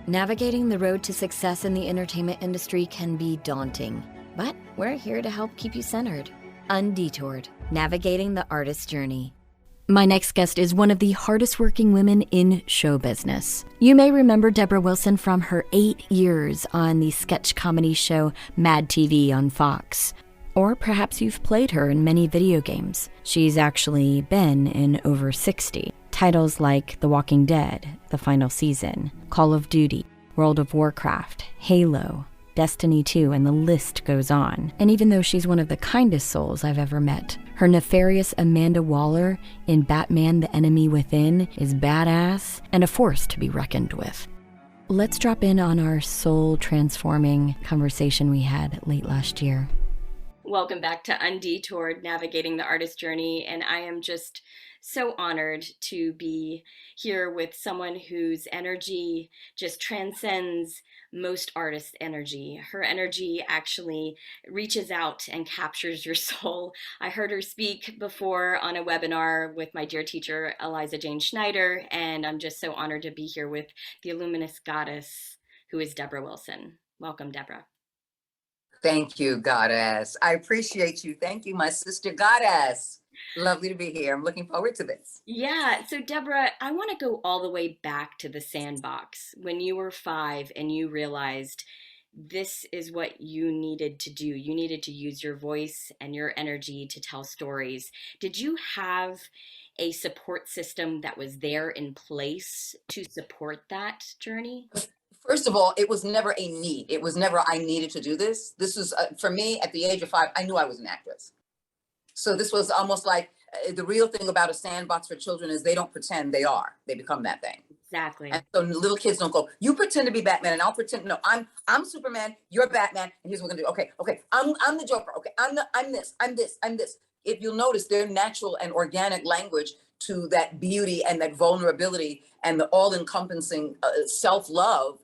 Navigating the road to success in the entertainment industry can be daunting, but we're here to help keep you centered. Undetoured, navigating the artist's journey. My next guest is one of the hardest working women in show business. You may remember Debra Wilson from her 8 years on the sketch comedy show Mad TV on Fox. Or perhaps you've played her in many video games. She's actually been in over 60. Titles like The Walking Dead, The Final Season, Call of Duty, World of Warcraft, Halo, Destiny 2, and the list goes on. And even though she's one of the kindest souls I've ever met, her nefarious Amanda Waller in Batman: The Enemy Within is badass and a force to be reckoned with. Let's drop in on our soul-transforming conversation we had late last year. Welcome back to Undetoured, Navigating the Artist Journey, and I am just so honored to be here with someone whose energy just transcends most artists' energy. Her energy actually reaches out and captures your soul. I heard her speak before on a webinar with my dear teacher, Eliza Jane Schneider, and I'm just so honored to be here with the luminous goddess who is Debra Wilson. Welcome, Debra. Thank you, goddess. I appreciate you. Thank you, my sister goddess. Lovely to be here. I'm looking forward to this. Yeah. So, Debra, I want to go all the way back to the sandbox when you were 5 and you realized this is what you needed to do. You needed to use your voice and your energy to tell stories. Did you have a support system that was there in place to support that journey? First of all, it was never a need. It was never I needed to do this. This was, for me, at the age of 5, I knew I was an actress. So this was almost like the real thing about a sandbox for children is they don't pretend, they are. They become that thing. Exactly. And so little kids don't go, you pretend to be Batman and I'll pretend, no, I'm Superman, you're Batman, and here's what we're gonna do. Okay, I'm the Joker. Okay, I'm this. If you'll notice, their natural and organic language to that beauty and that vulnerability and the all-encompassing self-love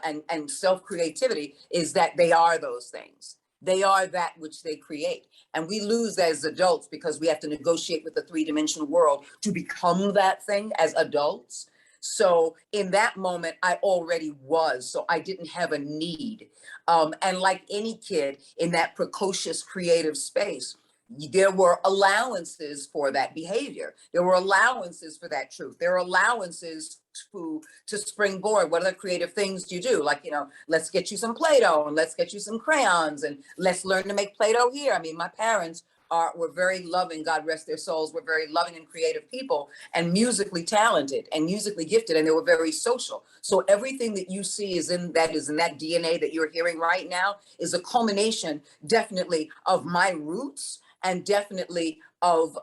and self-creativity is that they are those things. They are that which they create. And we lose that as adults because we have to negotiate with the three-dimensional world to become that thing as adults. So in that moment, I already was, so I didn't have a need. And like any kid in that precocious creative space, there were allowances for that behavior. There were allowances for that truth. There are allowances to springboard. What other creative things do you do? Like, let's get you some Play-Doh and let's get you some crayons and let's learn to make Play-Doh here. I mean, my parents were very loving, God rest their souls, were very loving and creative people and musically talented and musically gifted, and they were very social. So everything that you see is in that DNA that you're hearing right now is a culmination definitely of my roots and definitely of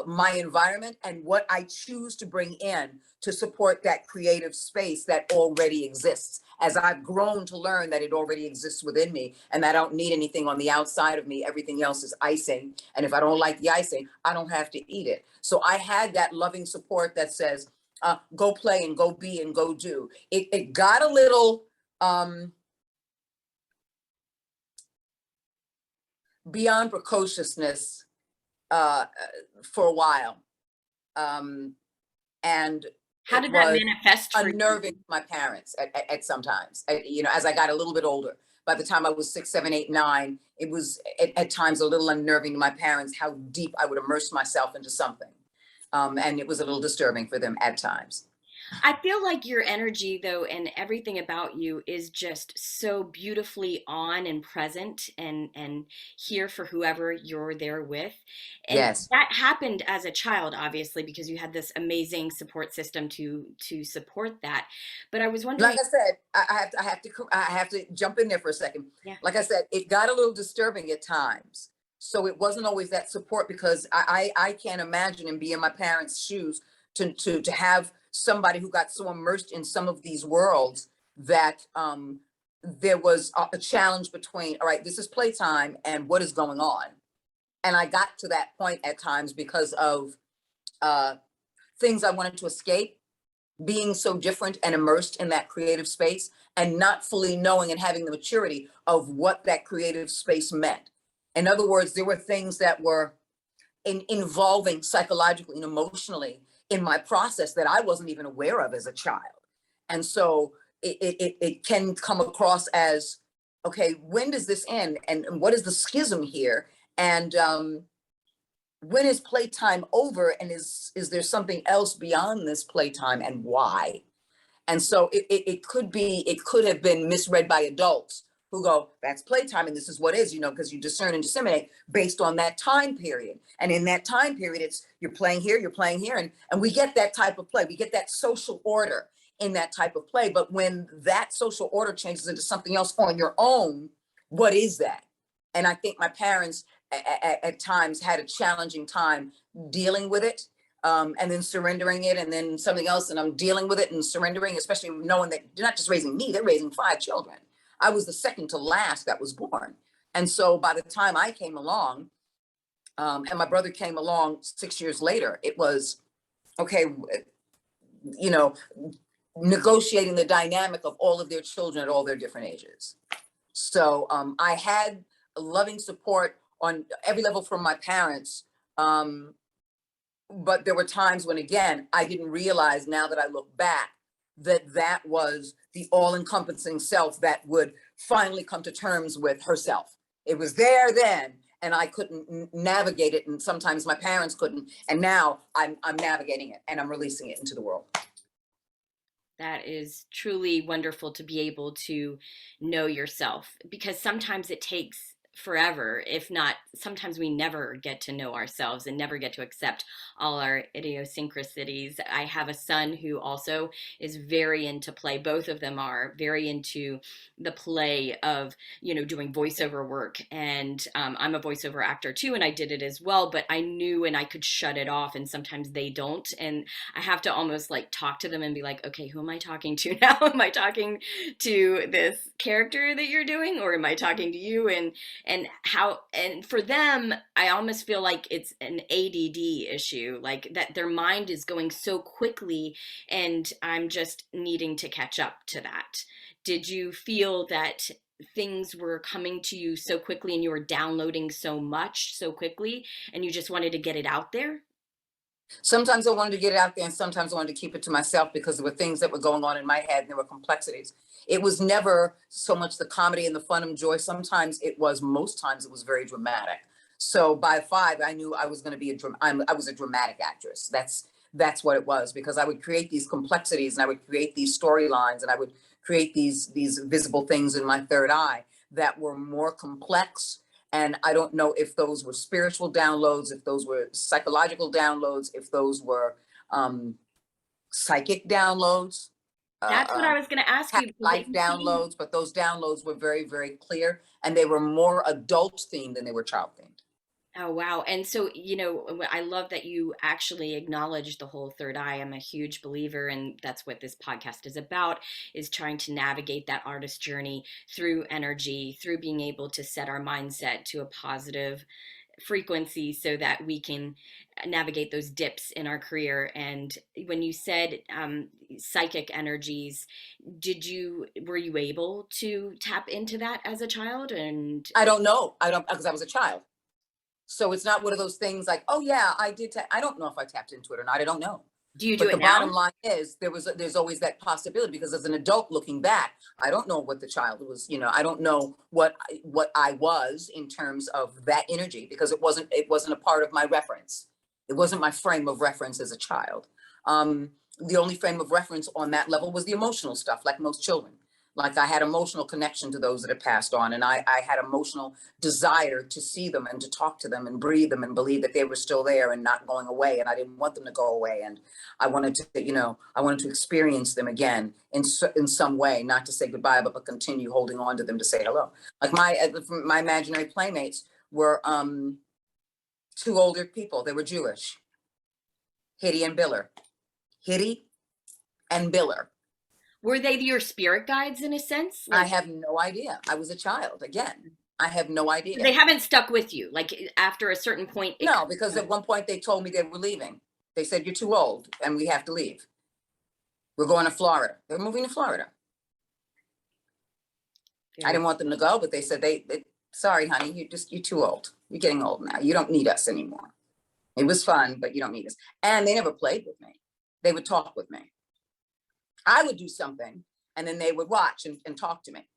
my environment and what I choose to bring in to support that creative space that already exists. As I've grown to learn that it already exists within me and that I don't need anything on the outside of me, everything else is icing. And if I don't like the icing, I don't have to eat it. So I had that loving support that says, go play and go be and go do. It got a little beyond precociousness for a while. And how did that manifest for unnerving you? My parents at sometimes, as I got a little bit older. By the time I was 6, 7, 8, 9, it was at times a little unnerving to my parents how deep I would immerse myself into something. And it was a little disturbing for them at times. I feel like your energy, though, and everything about you is just so beautifully on and present and here for whoever you're there with. And yes, that happened as a child, obviously, because you had this amazing support system to support that. But I was wondering, like I said, I have to jump in there for a second. Yeah. Like I said, it got a little disturbing at times. So it wasn't always that support because I can't imagine and be in my parents' shoes to have somebody who got so immersed in some of these worlds that there was a challenge between, all right, this is playtime and what is going on. And I got to that point at times because of things I wanted to escape, being so different and immersed in that creative space and not fully knowing and having the maturity of what that creative space meant. In other words, there were things that were involving psychologically and emotionally in my process that I wasn't even aware of as a child. And so it can come across as, okay, when does this end? And what is the schism here? And when is playtime over? And is there something else beyond this playtime, and why? And so it could have been misread by adults who go, that's playtime and this is what is, because you discern and disseminate based on that time period. And in that time period, it's you're playing here, and we get that type of play. We get that social order in that type of play. But when that social order changes into something else on your own, what is that? And I think my parents at times had a challenging time dealing with it. And then surrendering it, and then something else, and I'm dealing with it and surrendering, especially knowing that they're not just raising me, they're raising 5 children. I was the second to last that was born. And so by the time I came along, and my brother came along 6 years later, it was, okay, negotiating the dynamic of all of their children at all their different ages. So I had a loving support on every level from my parents. But there were times when, again, I didn't realize, now that I look back, that was the all-encompassing self that would finally come to terms with herself. It was there then, and I couldn't navigate it, and sometimes my parents couldn't. And now I'm navigating it, and I'm releasing it into the world. That is truly wonderful to be able to know yourself, because sometimes it takes forever, if not, sometimes we never get to know ourselves and never get to accept all our idiosyncrasies. I have a son who also is very into play. Both of them are very into the play of, doing voiceover work. And I'm a voiceover actor too, and I did it as well, but I knew and I could shut it off, and sometimes they don't. And I have to almost like talk to them and be like, okay, who am I talking to now? Am I talking to this character that you're doing, or am I talking to you? And for them, I almost feel like it's an ADD issue, like that their mind is going so quickly, and I'm just needing to catch up to that. Did you feel that things were coming to you so quickly, and you were downloading so much so quickly, and you just wanted to get it out there? Sometimes I wanted to get it out there, and sometimes I wanted to keep it to myself, because there were things that were going on in my head, and there were complexities. It was never so much the comedy and the fun and joy. Most times it was very dramatic. So by 5, I knew I was going to be I was a dramatic actress. That's what it was, because I would create these complexities, and I would create these storylines, and I would create these visible things in my third eye that were more complex. And I don't know if those were spiritual downloads, if those were psychological downloads, if those were psychic downloads. That's what I was going to ask you. Life downloads, but those downloads were very, very clear, and they were more adult themed than they were child themed. Oh, wow. And so, I love that you actually acknowledge the whole third eye. I'm a huge believer, and that's what this podcast is about, is trying to navigate that artist journey through energy, through being able to set our mindset to a positive frequency so that we can navigate those dips in our career. And when you said psychic energies, were you able to tap into that as a child? And I don't know. Because I was a child. So it's not one of those things like, oh yeah, I did. I don't know if I tapped into it or not. I don't know. Do you do it now? But the bottom line is there's always that possibility, because as an adult looking back, I don't know what the child was, I don't know what I was in terms of that energy, because it wasn't a part of my reference. It wasn't my frame of reference as a child. The only frame of reference on that level was the emotional stuff, like most children. Like I had emotional connection to those that had passed on, and I had emotional desire to see them and to talk to them and breathe them and believe that they were still there and not going away. And I didn't want them to go away. And I wanted to experience them again in some way, not to say goodbye, but continue holding on to them to say hello. Like my imaginary playmates were 2 older people. They were Jewish, Hitty and Biller. Were they your spirit guides in a sense? I have no idea. I was a child again. I have no idea. They haven't stuck with you, like after a certain point? No, because at one point they told me they were leaving. They said, you're too old and we have to leave. We're going to Florida. They're moving to Florida. I didn't want them to go, but they said, sorry, honey, you're too old. You're getting old now. You don't need us anymore. It was fun, but you don't need us. And they never played with me. They would talk with me. I would do something and then they would watch and talk to me.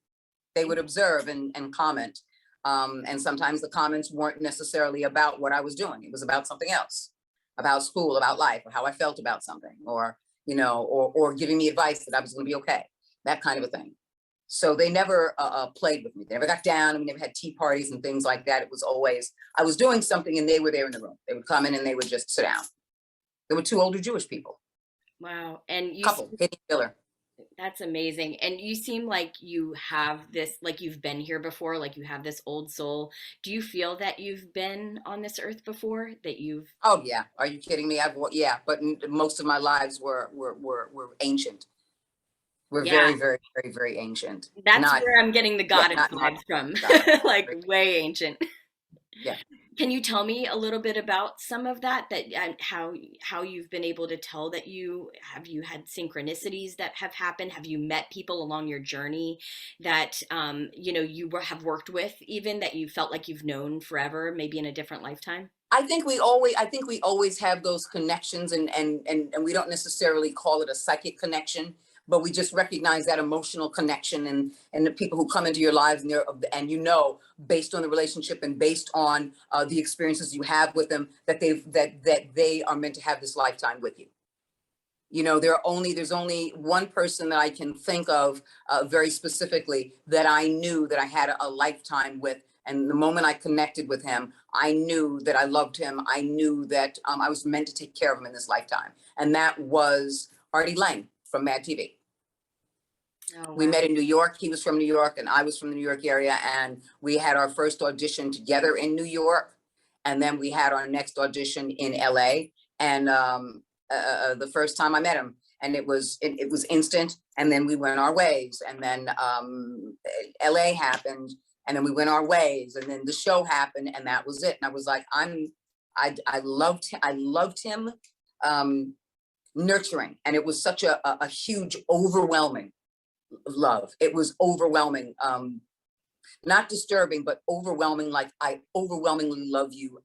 They would observe and comment. And sometimes the comments weren't necessarily about what I was doing. It was about something else, about school, about life, or how I felt about something, or, you know, or giving me advice that I was going to be okay, that kind of a thing. So they never played with me. They never got down, and we never had tea parties and things like that. It was always, I was doing something and they were there in the room. They would come in and they would just sit down. There were two older Jewish people. Wow. And you Couple, Katie and Miller. That's amazing. And you seem like you have this, like you've been here before, like you have this old soul. Do you feel that you've been on this earth before? That you've Oh yeah. Are you kidding me? Yeah, but most of my lives were ancient. We're Yeah, very, very, very, very ancient. that's Not, where I'm getting the yeah, goddess not, vibes from. not Like very, way ancient. yeah. Can you tell me a little bit about some of that, and how you've been able to tell that you had synchronicities that have happened? Have you met people along your journey that have worked with, even that you felt like you've known forever, maybe in a different lifetime? I think we always have those connections, and we don't necessarily call it a psychic connection, but we just recognize that emotional connection, and the people who come into your lives, and you know, based on the relationship and based on the experiences you have with them, that they are meant to have this lifetime with you. You know, there's only one person that I can think of very specifically that I knew that I had a lifetime with. And the moment I connected with him, I knew that I loved him. I knew that I was meant to take care of him in this lifetime. And that was Artie Lang from Mad TV. Oh, We wow. met in New York. He was from New York and I was from the New York area. And we had our first audition together in New York. And then we had our next audition in LA. And the first time I met him, and it was instant. And then we went our ways. And then LA happened. And then we went our ways, and then the show happened, and that was it. And I was like, I loved him, nurturing, and it was such a huge, overwhelming love. It was overwhelming, not disturbing, but overwhelming. Like, I overwhelmingly love you.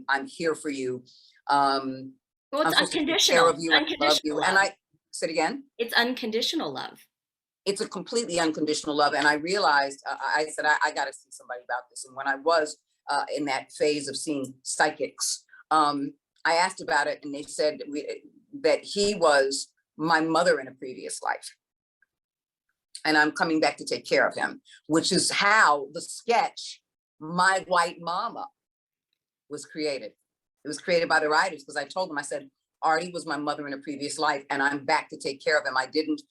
I'm here for you. Well, I'm it's supposed to take care unconditional. of you. I love you. And I said again. It's unconditional love. It's a completely unconditional love. And I realized, I said, I got to see somebody about this. And when I was in that phase of seeing psychics, I asked about it, and they said that he was my mother in a previous life. And I'm coming back to take care of him, which is how the sketch, My White Mama, was created. It was created by the writers, because I told them, I said, Artie was my mother in a previous life, and I'm back to take care of him. I didn't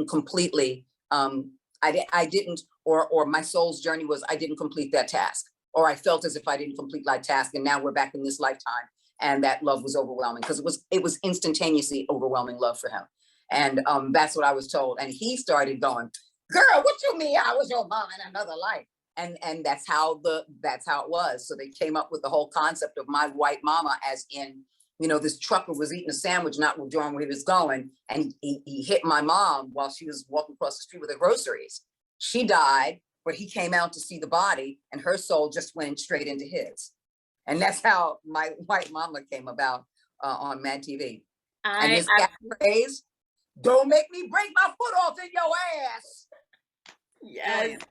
completely, I didn't, or my soul's journey was, I didn't complete that task, or I felt as if I didn't complete that task, and now we're back in this lifetime. And that love was overwhelming, because it was instantaneously overwhelming love for him. And that's what I was told. And he started going, girl, what you mean I was your mom in another life? And that's how it was. So they came up with the whole concept of My White Mama, as in, you know, this trucker was eating a sandwich, not knowing where he was going. And he hit my mom while she was walking across the street with her groceries. She died, but he came out to see the body, and her soul just went straight into his. And that's how My White Mama came about on Mad TV. And his catchphrase, don't make me break my foot off in your ass. Yes. Brilliant.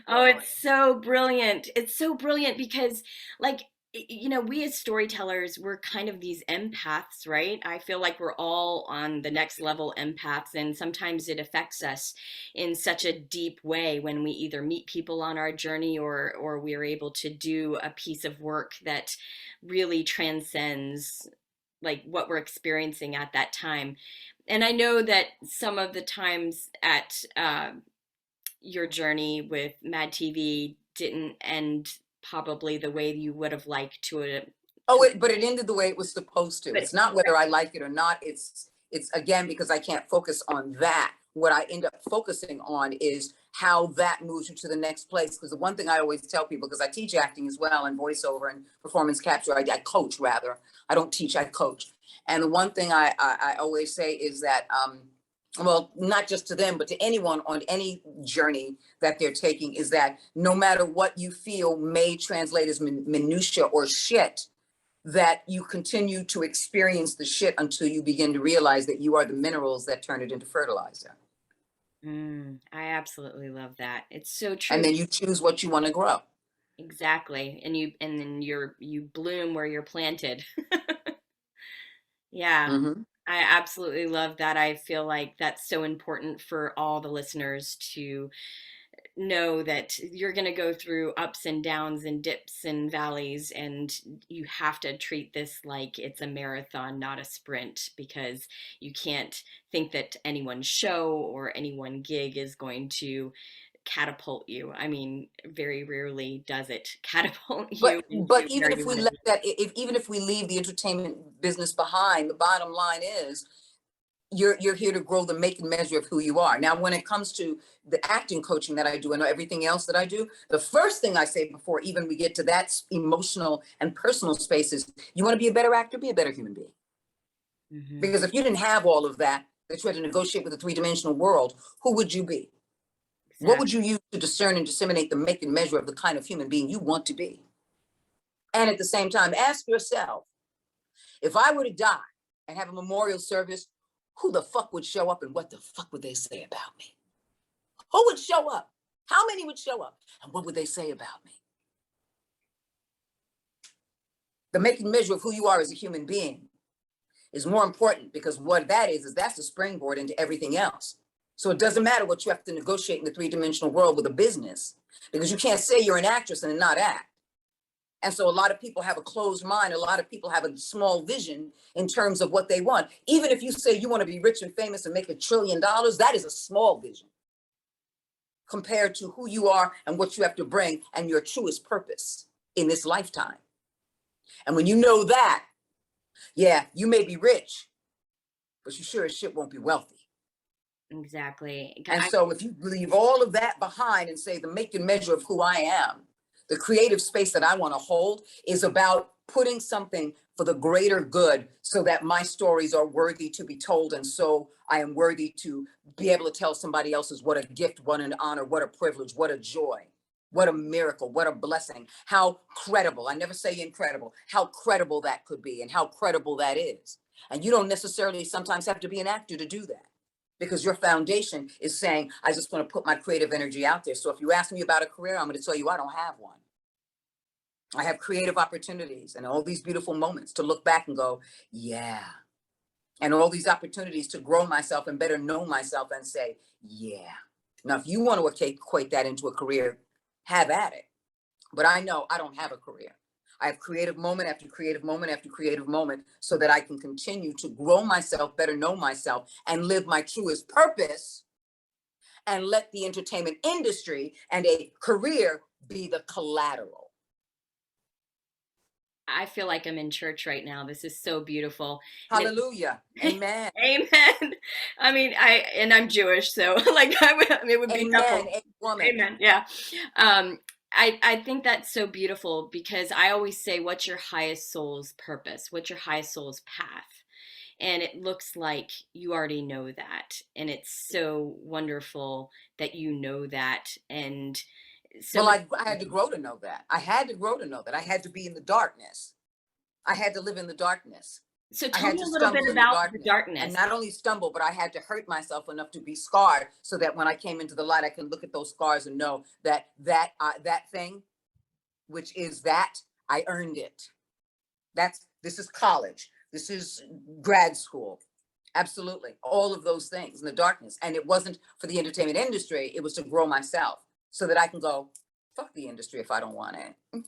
Oh, it's so brilliant. It's so brilliant because, like, you know, we as storytellers, we're kind of these empaths, right? I feel like we're all on the next level empaths, and sometimes it affects us in such a deep way when we either meet people on our journey, or we're able to do a piece of work that really transcends like what we're experiencing at that time. And I know that some of the times at your journey with Mad TV didn't end probably the way you would have liked to. But it ended the way it was supposed to. It's not whether I like it or not. It's again, because I can't focus on that. What I end up focusing on is how that moves you to the next place. Because the one thing I always tell people, because I teach acting as well, and voiceover and performance capture, I coach rather. I don't teach, I coach. And the one thing I always say is that, well, not just to them, but to anyone on any journey that they're taking, is that no matter what you feel may translate as minutia or shit, that you continue to experience the shit until you begin to realize that you are the minerals that turn it into fertilizer. I absolutely love that. It's so And true. then you choose what you want to grow. Exactly. And then you bloom where you're planted. Yeah. Hmm. I absolutely love that. I feel like that's so important for all the listeners to know that you're going to go through ups and downs and dips and valleys, and you have to treat this like it's a marathon, not a sprint, because you can't think that any one show or any one gig is going to catapult you. I mean, very rarely does it catapult you But into even where if you we want to let be. that, if even if we leave the entertainment business behind, the bottom line is you're here to grow the make and measure of who you are. Now, when it comes to the acting coaching that I do and everything else that I do, the first thing I say before even we get to that emotional and personal space is you want to be a better actor, be a better human being. Hmm. Because if you didn't have all of that, that you had to negotiate with a three-dimensional world, who would you be? What would Exactly. you use to discern and disseminate the make and measure of the kind of human being you want to be? And at the same time, ask yourself, if I were to die and have a memorial service, who the fuck would show up and what the fuck would they say about me? Who would show up? How many would show up? And what would they say about me? The making measure of who you are as a human being is more important because what that is that's the springboard into everything else. So it doesn't matter what you have to negotiate in the three-dimensional world with a business because you can't say you're an actress and not act. And so a lot of people have a closed mind. A lot of people have a small vision in terms of what they want. Even if you say you want to be rich and famous and make $1 trillion, that is a small vision compared to who you are and what you have to bring and your truest purpose in this lifetime. And when you know that, yeah, you may be rich, but you sure as shit won't be wealthy. Exactly. And so if you leave all of that behind and say the make and measure of who I am, the creative space that I want to hold is about putting something for the greater good so that my stories are worthy to be told. And so I am worthy to be able to tell somebody else's what a gift, what an honor, what a privilege, what a joy, what a miracle, what a blessing, how credible, I never say incredible, how credible that could be and how credible that is. And you don't necessarily sometimes have to be an actor to do that because your foundation is saying, I just want to put my creative energy out there. So if you ask me about a career, I'm going to tell you I don't have one. I have creative opportunities and all these beautiful moments to look back and go, yeah. And all these opportunities to grow myself and better know myself and say, yeah. Now, if you want to equate that into a career, have at it. But I know I don't have a career. I have creative moment after creative moment after creative moment so that I can continue to grow myself, better know myself, and live my truest purpose and let the entertainment industry and a career be the collateral. I feel like I'm in church right now. This is so beautiful. And it Hallelujah. Amen. Amen. I mean, I'm Jewish, so like I mean, it would be tough. Amen. A woman. Amen. Yeah. Um, I think that's so beautiful because I always say, what's your highest soul's purpose? What's your highest soul's path? And it looks like you already know that. And it's so wonderful that you know that. And so Well, many, I had to grow to know that. I had to grow to know that. I had to be in the darkness. I had to live in the darkness. so I tell had me to a little bit stumble in the about the darkness. And darkness. not only stumble, but I had to hurt myself enough to be scarred so that when I came into the light, I can look at those scars and know that that thing, which is that, I earned it. This is college. This is grad school. Absolutely. All of those things in the darkness. And it wasn't for the entertainment industry. It was to grow myself so that I can go, fuck the industry if I don't want it.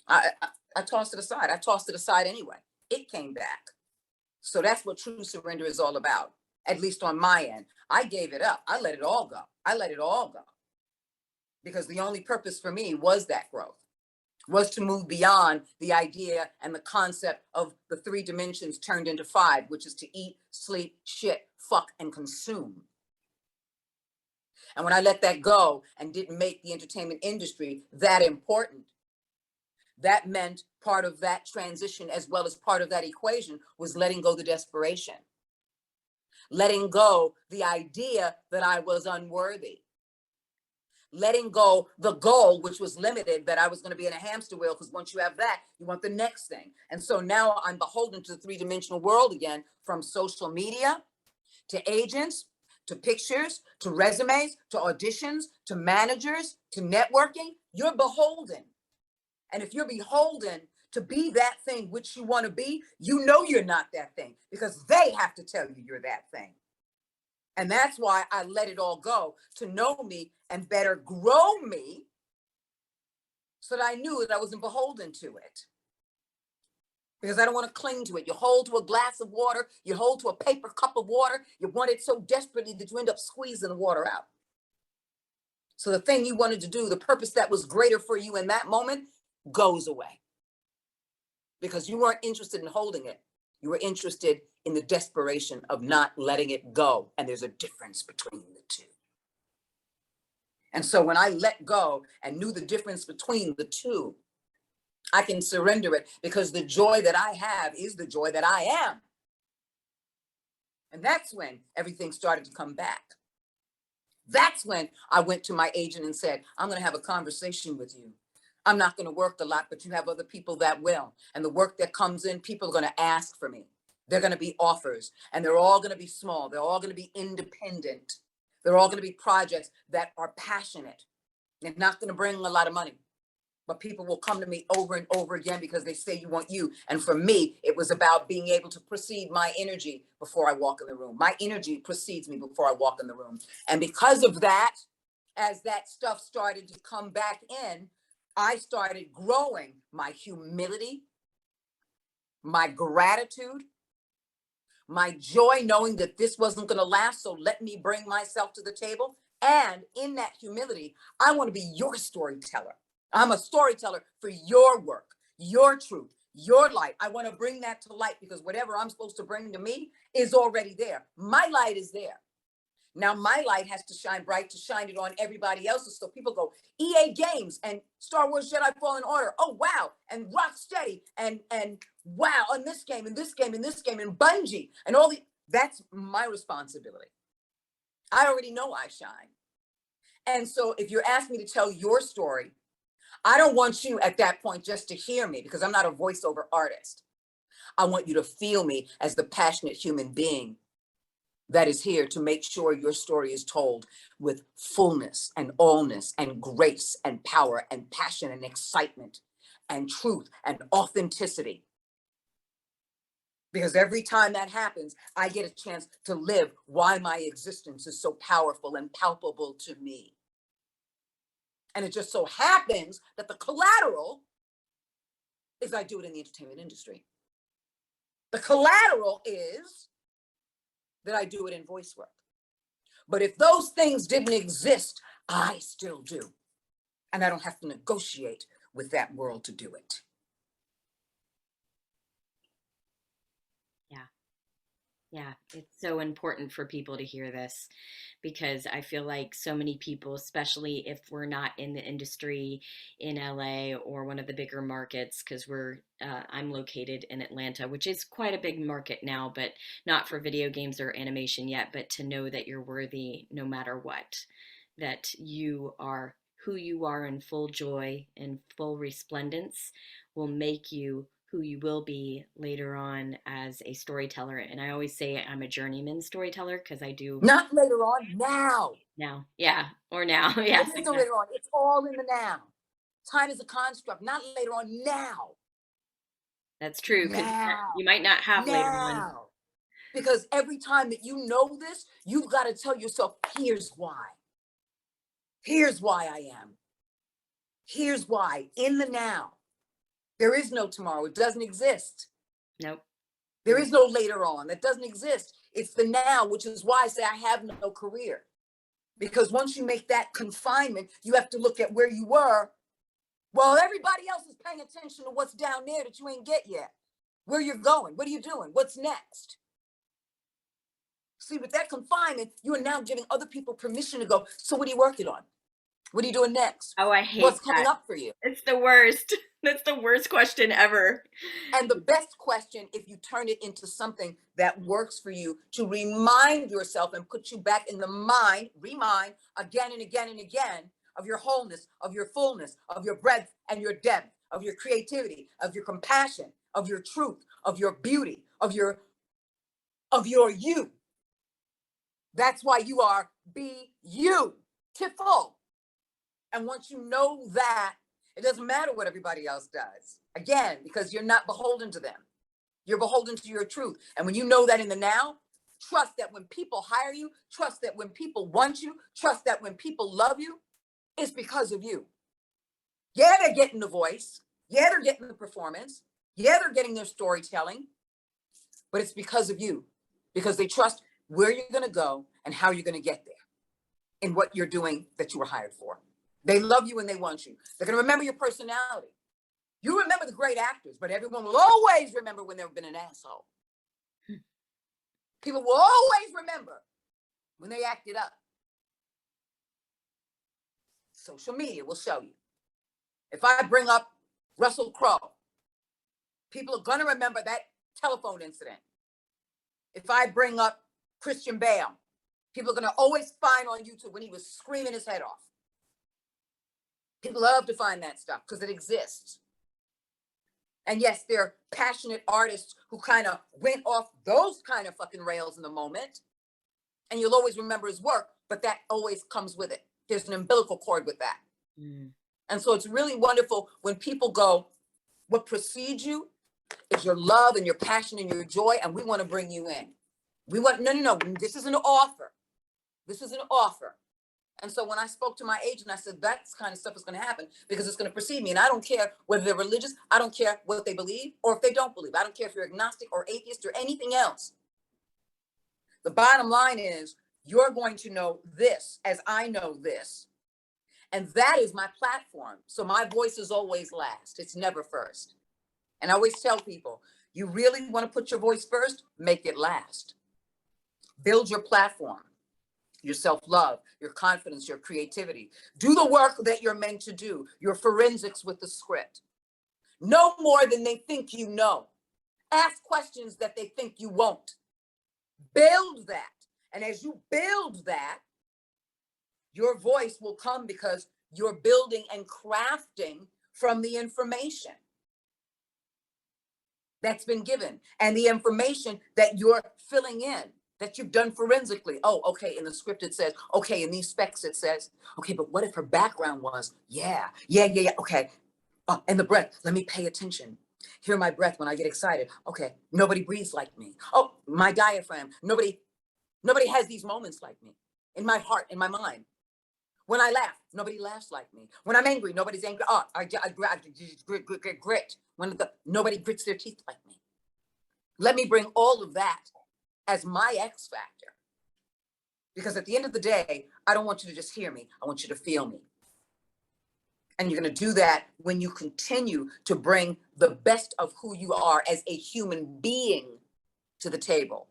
I tossed it aside. I tossed it aside anyway. It came back. So that's what true surrender is all about, at least on my end. I gave it up. I let it all go. I let it all go because the only purpose for me was that growth, was to move beyond the idea and the concept of the 3 dimensions turned into 5, which is to eat, sleep, shit, fuck, and consume. And when I let that go and didn't make the entertainment industry that important, that meant part of that transition as well as part of that equation was letting go the desperation, letting go the idea that I was unworthy, letting go the goal, which was limited, that I was going to be in a hamster wheel, because once you have that, you want the next thing. And so now I'm beholden to the 3-dimensional world again, from social media to agents to pictures, to resumes, to auditions, to managers, to networking. You're beholden. And if you're beholden to be that thing which you want to be, you know you're not that thing because they have to tell you you're that thing. And that's why I let it all go to know me and better grow me so that I knew that I wasn't beholden to it. Because I don't want to cling to it. You hold to a glass of water, you hold to a paper cup of water, you want it so desperately that you end up squeezing the water out. So the thing you wanted to do, the purpose that was greater for you in that moment, goes away. Because you weren't interested in holding it. You were interested in the desperation of not letting it go. And there's a difference between the two. And so when I let go and knew the difference between the two, I can surrender it because the joy that I have is the joy that I am. And that's when everything started to come back. That's when I went to my agent and said, I'm going to have a conversation with you. I'm not going to work a lot, but you have other people that will. And the work that comes in, people are going to ask for me. They're going to be offers, and they're all going to be small. They're all going to be independent. They're all going to be projects that are passionate. They're not going to bring a lot of money, but people will come to me over and over again because they say you want you. And for me, it was about being able to precede my energy before I walk in the room. My energy precedes me before I walk in the room. And because of that, as that stuff started to come back in, I started growing my humility, my gratitude, my joy, knowing that this wasn't going to last. So let me bring myself to the table. And in that humility, I want to be your storyteller. I'm a storyteller for your work, your truth, your light. I want to bring that to light because whatever I'm supposed to bring to me is already there. My light is there. Now my light has to shine bright to shine it on everybody else's. So people go, EA Games and Star Wars Jedi Fallen Order. Oh, wow. And Rocksteady and wow, on this game and this game and this game and Bungie and all the, that's my responsibility. I already know I shine. And so if you're asking me to tell your story, I don't want you at that point just to hear me because I'm not a voiceover artist. I want you to feel me as the passionate human being that is here to make sure your story is told with fullness and allness and grace and power and passion and excitement and truth and authenticity. Because every time that happens, I get a chance to live why my existence is so powerful and palpable to me. And it just so happens that the collateral is I do it in the entertainment industry. The collateral is that I do it in voice work. But if those things didn't exist, I still do. And I don't have to negotiate with that world to do it. Yeah, it's so important for people to hear this because I feel like so many people, especially if we're not in the industry in LA or one of the bigger markets, because I'm located in Atlanta, which is quite a big market now, but not for video games or animation yet, but to know that you're worthy no matter what, that you are who you are in full joy and full resplendence will make you who you will be later on as a storyteller. And I always say I'm a journeyman storyteller because I do. Not later on, now. Now. Yeah. Or now. Yeah. It isn't later on. It's all in the now. Time is a construct, not later on, now. That's true. Because now. you might not have now. later on. Because every time that you know this, you've got to tell yourself, here's why. Here's why I am. Here's why, in the now. There is no tomorrow. It doesn't exist. Nope. There is no later on. That doesn't exist. It's the now, which is why I say I have no career. Because once you make that confinement, you have to look at where you were. Well, everybody else is paying attention to what's down there that you ain't get yet. Where you're going. What are you doing? What's next? See, with that confinement, you are now giving other people permission to go, so what are you working on? What are you doing next? Oh, I hate what's coming up for you? It's the worst. That's the worst question ever. And the best question, if you turn it into something that works for you, to remind yourself and put you back in the mind, remind again and again and again of your wholeness, of your fullness, of your breadth and your depth, of your creativity, of your compassion, of your truth, of your beauty, of your you. That's why you are beautiful. And once you know that, it doesn't matter what everybody else does. Again, because you're not beholden to them. You're beholden to your truth. And when you know that in the now, trust that when people hire you, trust that when people want you, trust that when people love you, it's because of you. Yeah, they're getting the voice. Yeah, they're getting the performance. Yeah, they're getting their storytelling. But it's because of you. Because they trust where you're going to go and how you're going to get there in what you're doing that you were hired for. They love you and they want you. They're going to remember your personality. You remember the great actors, but everyone will always remember when they've been an asshole. People will always remember when they acted up. Social media will show you. If I bring up Russell Crowe, people are going to remember that telephone incident. If I bring up Christian Bale, people are going to always find on YouTube when he was screaming his head off. People love to find that stuff because it exists. And yes, they're passionate artists who kind of went off those kind of fucking rails in the moment. And you'll always remember his work, but that always comes with it. There's an umbilical cord with that. Mm. And so it's really wonderful when people go, what precedes you is your love and your passion and your joy, and we want to bring you in. We want, no, this is an offer. This is an offer. And so when I spoke to my agent, I said, that kind of stuff is going to happen because it's going to precede me. And I don't care whether they're religious. I don't care what they believe or if they don't believe. I don't care if you're agnostic or atheist or anything else. The bottom line is you're going to know this as I know this. And that is my platform. So my voice is always last. It's never first. And I always tell people, you really want to put your voice first, make it last. Build your platform. Your self-love, your confidence, your creativity. Do the work that you're meant to do, your forensics with the script. Know more than they think you know. Ask questions that they think you won't. Build that. And as you build that, your voice will come because you're building and crafting from the information that's been given and the information that you're filling in. That you've done forensically. Oh, okay, in the script it says, okay, in these specs it says, okay, but what if her background was, yeah, okay. And the breath, let me pay attention. Hear my breath when I get excited. Okay, nobody breathes like me. Oh, my diaphragm, nobody has these moments like me. In my heart, in my mind. When I laugh, nobody laughs like me. When I'm angry, nobody's angry. Oh, I grit. Nobody grits their teeth like me. Let me bring all of that as my X factor. Because at the end of the day, I don't want you to just hear me. I want you to feel me. And you're going to do that when you continue to bring the best of who you are as a human being to the table.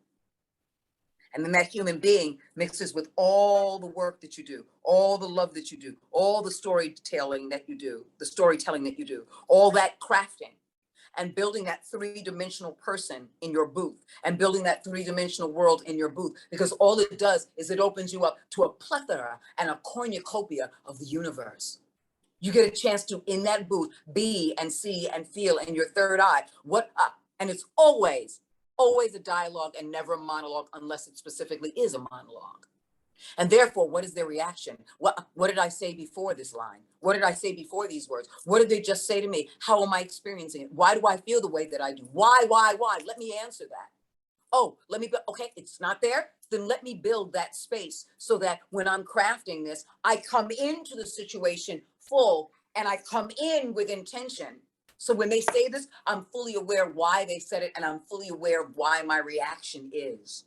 And then that human being mixes with all the work that you do, all the love that you do, all the storytelling that you do, all that crafting. And building that three-dimensional person in your booth and building that three-dimensional world in your booth, because all it does is it opens you up to a plethora and a cornucopia of the universe. You get a chance to, in that booth, be and see and feel in your third eye. And it's always a dialogue and never a monologue unless it specifically is a monologue. And therefore, what is their reaction? What did I say before this line? What did I say before these words? What did they just say to me? How am I experiencing it? Why do I feel the way that I do? Why? Let me answer that. Oh, okay, it's not there. Then let me build that space so that when I'm crafting this, I come into the situation full and I come in with intention. So when they say this, I'm fully aware why they said it and I'm fully aware of why my reaction is.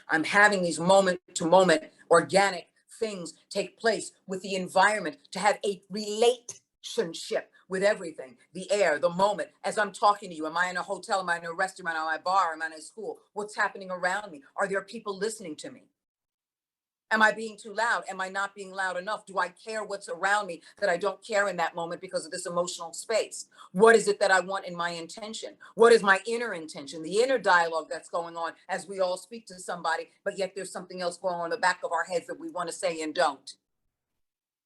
I'm having these moment-to-moment organic things take place with the environment to have a relationship with everything, the air, the moment. As I'm talking to you, am I in a hotel? Am I in a restaurant? Am I in a bar? Am I in a school? What's happening around me? Are there people listening to me? Am I being too loud? Am I not being loud enough? Do I care what's around me that I don't care in that moment because of this emotional space? What is it that I want in my intention? What is my inner intention? The inner dialogue that's going on as we all speak to somebody, but yet there's something else going on in the back of our heads that we want to say and don't.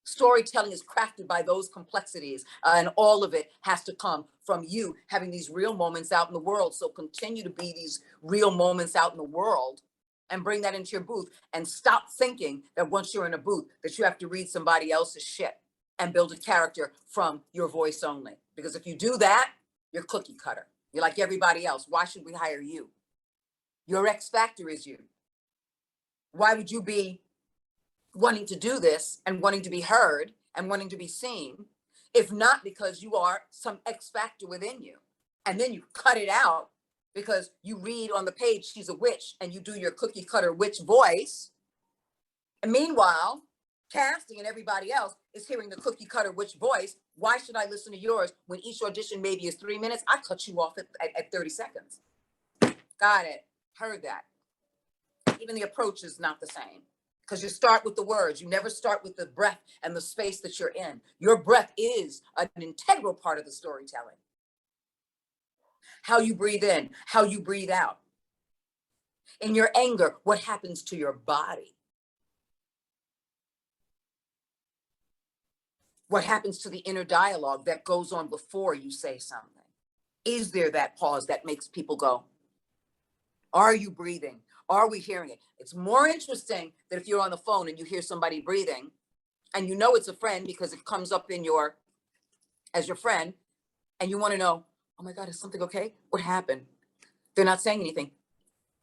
Storytelling is crafted by those complexities, and all of it has to come from you having these real moments out in the world. So continue to be these real moments out in the world and bring that into your booth, and stop thinking that once you're in a booth that you have to read somebody else's shit and build a character from your voice only. Because if you do that, you're cookie cutter. You're like everybody else. Why should we hire you? Your X factor is you. Why would you be wanting to do this and wanting to be heard and wanting to be seen, if not because you are some X factor within you? And then you cut it out because you read on the page she's a witch and you do your cookie cutter witch voice. And meanwhile, casting and everybody else is hearing the cookie cutter witch voice. Why should I listen to yours when each audition maybe is 3 minutes? I cut you off at 30 seconds. Got it. Heard that. Even the approach is not the same, because you start with the words. You never start with the breath and the space that you're in. Your breath is an integral part of the storytelling. How you breathe in, how you breathe out. In your anger, what happens to your body? What happens to the inner dialogue that goes on before you say something? Is there that pause that makes people go, are you breathing? Are we hearing it? It's more interesting that if you're on the phone and you hear somebody breathing and you know it's a friend because it comes up in as your friend, and you want to know, oh my God, is something okay? What happened? They're not saying anything.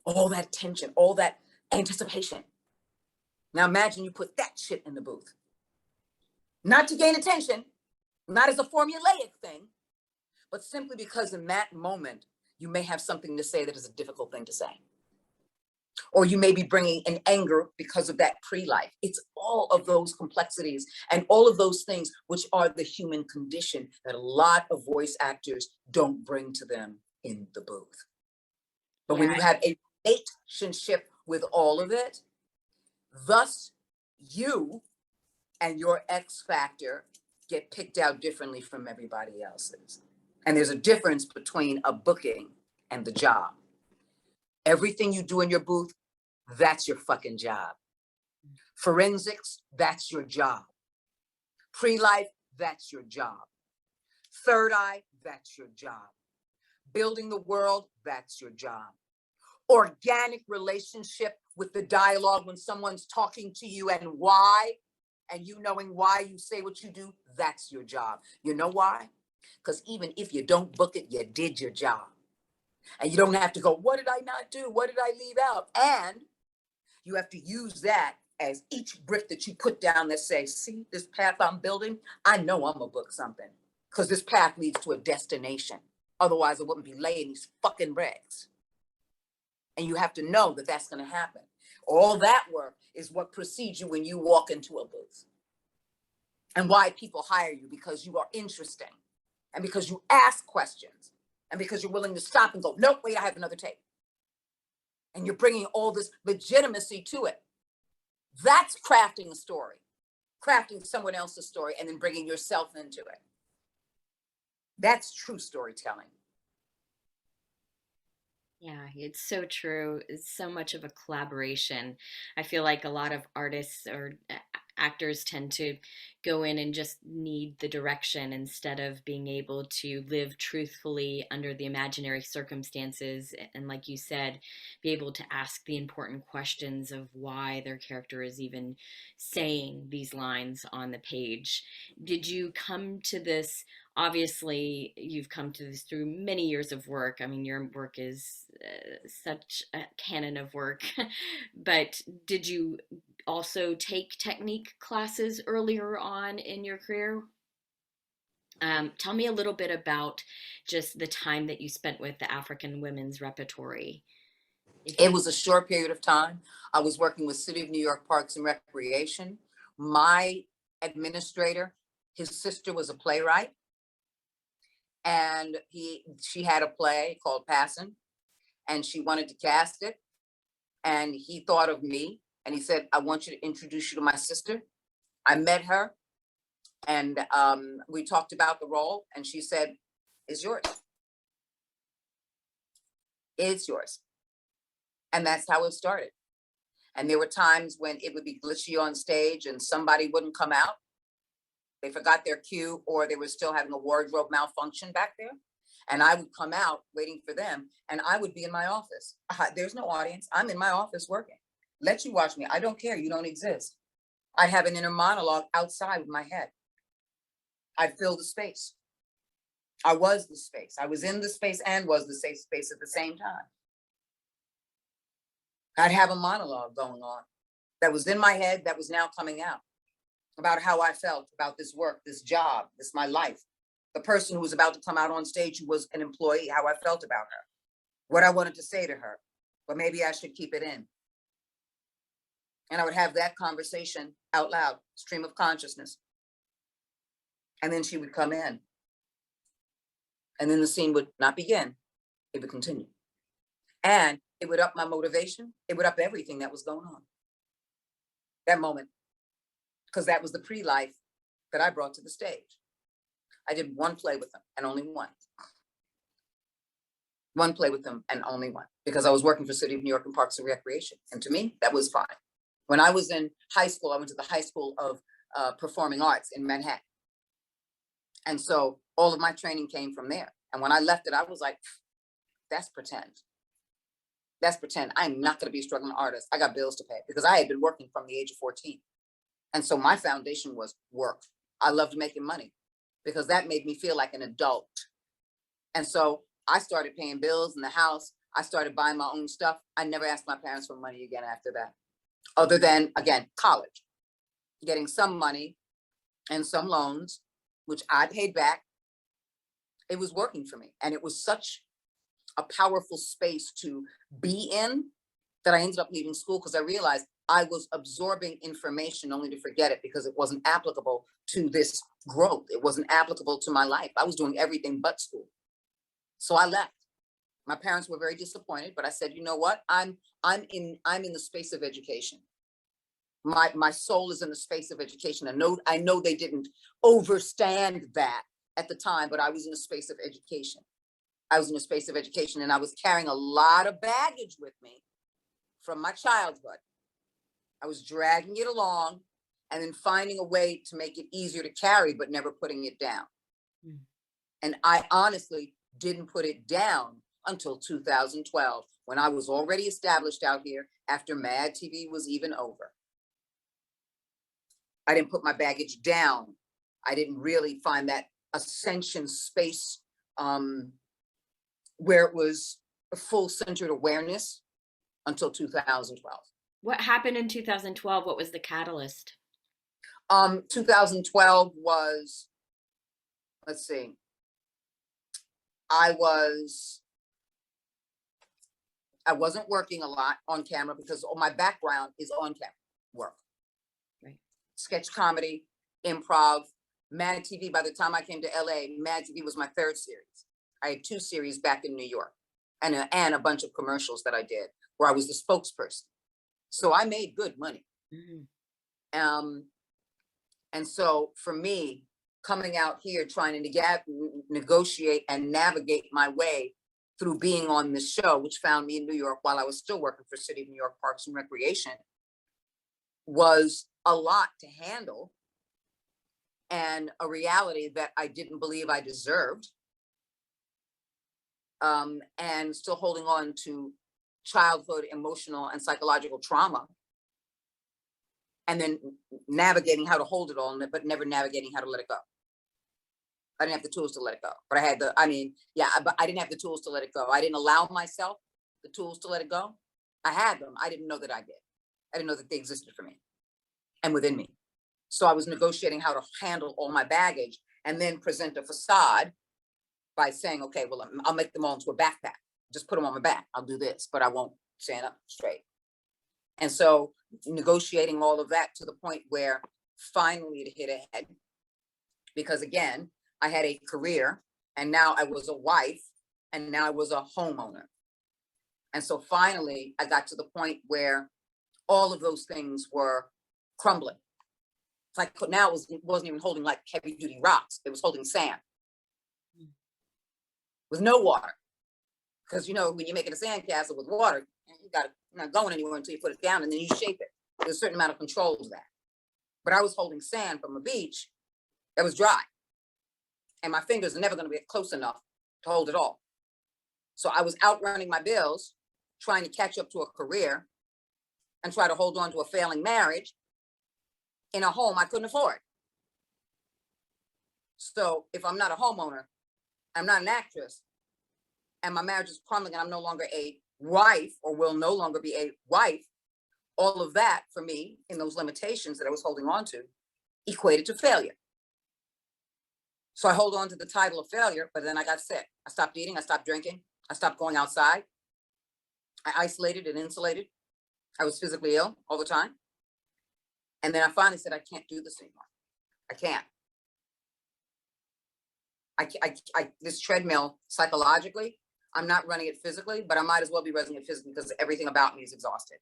All that tension, all that anticipation. Now imagine you put that shit in the booth. Not to gain attention, not as a formulaic thing, but simply because in that moment, you may have something to say that is a difficult thing to say. Or you may be bringing an anger because of that pre-life. It's all of those complexities and all of those things which are the human condition that a lot of voice actors don't bring to them in the booth. But when you have a relationship with all of it, thus you and your X factor get picked out differently from everybody else's. And there's a difference between a booking and the job. Everything you do in your booth, that's your fucking job. Forensics, that's your job. Pre-life, that's your job. Third eye, that's your job. Building the world, that's your job. Organic relationship with the dialogue when someone's talking to you and why, and you knowing why you say what you do, that's your job. You know why? Because even if you don't book it, you did your job. And you don't have to go, what did I not do? What did I leave out? And you have to use that as each brick that you put down that says, see this path I'm building? I know I'm gonna book something because this path leads to a destination. Otherwise, I wouldn't be laying these fucking bricks. And you have to know that that's gonna happen. All that work is what precedes you when you walk into a booth. And why people hire you, because you are interesting and because you ask questions. And because you're willing to stop and go, nope, wait, I have another take. And you're bringing all this legitimacy to it. That's crafting a story, crafting someone else's story, and then bringing yourself into it. That's true storytelling. Yeah, it's so true. It's so much of a collaboration. I feel like a lot of artists or actors tend to go in and just need the direction instead of being able to live truthfully under the imaginary circumstances. And like you said, be able to ask the important questions of why their character is even saying these lines on the page. Did you come to this? Obviously, you've come to this through many years of work. I mean, your work is such a canon of work. But did you also take technique classes earlier on in your career? Tell me a little bit about just the time that you spent with the African women's repertory. It was a short period of time. I was working with City of New York Parks and Recreation. My administrator, his sister was a playwright. And she had a play called Passion, and she wanted to cast it. And he thought of me and he said, I want you to introduce you to my sister. I met her and we talked about the role, and she said, it's yours. It's yours. And that's how it started. And there were times when it would be glitchy on stage and somebody wouldn't come out. They forgot their cue, or they were still having a wardrobe malfunction back there. And I would come out waiting for them, and I would be in my office. There's no audience. I'm in my office working. let you watch me. I don't care. You don't exist. I'd have an inner monologue outside with my head. I'd fill the space. I was the space. I was in the space and was the safe space at the same time. I'd have a monologue going on that was in my head that was now coming out about how I felt about this work, this job, this my life. The person who was about to come out on stage who was an employee, how I felt about her, what I wanted to say to her, but maybe I should keep it in. And I would have that conversation out loud, stream of consciousness. And then she would come in. And then the scene would not begin, it would continue. And it would up my motivation. It would up everything that was going on. That moment, because that was the pre-life that I brought to the stage. I did one play with them and only one. One play with them and only one, because I was working for City of New York and Parks and Recreation. And to me, that was fine. When I was in high school, I went to the High School of Performing Arts in Manhattan. And so all of my training came from there. And when I left it, I was like, that's pretend. That's pretend. I'm not going to be a struggling artist. I got bills to pay, because I had been working from the age of 14. And so my foundation was work. I loved making money because that made me feel like an adult. And so I started paying bills in the house. I started buying my own stuff. I never asked my parents for money again after that, other than, again, college, getting some money and some loans, which I paid back. It was working for me. And it was such a powerful space to be in that I ended up leaving school, because I realized I was absorbing information only to forget it, because it wasn't applicable to this growth. It wasn't applicable to my life. I was doing everything but school. So I left. My parents were very disappointed, but I said, you know what? I'm in the space of education. My soul is in the space of education. I know they didn't overstand that at the time, but I was in a space of education. I was in a space of education, and I was carrying a lot of baggage with me from my childhood. I was dragging it along and then finding a way to make it easier to carry, but never putting it down. Mm. And I honestly didn't put it down until 2012, when I was already established out here after Mad TV was even over. I didn't put my baggage down. I didn't really find that ascension space where it was a full centered awareness until 2012. What happened in 2012? What was the catalyst? 2012 was, let's see, I wasn't working a lot on camera, because all my background is on camera work. Right. Sketch comedy, improv, Mad TV. By the time I came to LA, Mad TV was my third series. I had 2 series back in New York, and a bunch of commercials that I did where I was the spokesperson. So I made good money. Mm-hmm. And so for me, coming out here, trying to negotiate and navigate my way through being on this show, which found me in New York while I was still working for City of New York Parks and Recreation, was a lot to handle, and a reality that I didn't believe I deserved, and still holding on to childhood emotional and psychological trauma, and then navigating how to hold it all, but never navigating how to let it go. I didn't have the tools to let it go, but but I didn't have the tools to let it go. I didn't allow myself the tools to let it go. I had them. I didn't know that I did. I didn't know that they existed for me and within me. So I was negotiating how to handle all my baggage and then present a facade by saying, okay, well, I'll make them all into a backpack. Just put them on my back. I'll do this, but I won't stand up straight. And so negotiating all of that to the point where finally it hit a head, because again, I had a career, and now I was a wife, and now I was a homeowner. And so finally I got to the point where all of those things were crumbling. It's like now it wasn't even holding like heavy duty rocks. It was holding sand with no water. Because, when you're making a sandcastle with water, you're not going anywhere until you put it down, and then you shape it. There's a certain amount of control to that. But I was holding sand from a beach that was dry, and my fingers are never going to get close enough to hold it all. So I was outrunning my bills, trying to catch up to a career, and try to hold on to a failing marriage in a home I couldn't afford. So if I'm not a homeowner, I'm not an actress, and my marriage is crumbling and I'm no longer a wife or will no longer be a wife, all of that for me in those limitations that I was holding on to equated to failure. So I hold on to the title of failure, but then I got sick. I stopped eating, I stopped drinking, I stopped going outside. I isolated and insulated. I was physically ill all the time. And then I finally said, I can't do this anymore. I can't. This treadmill psychologically, I'm not running it physically, but I might as well be running it physically because everything about me is exhausted.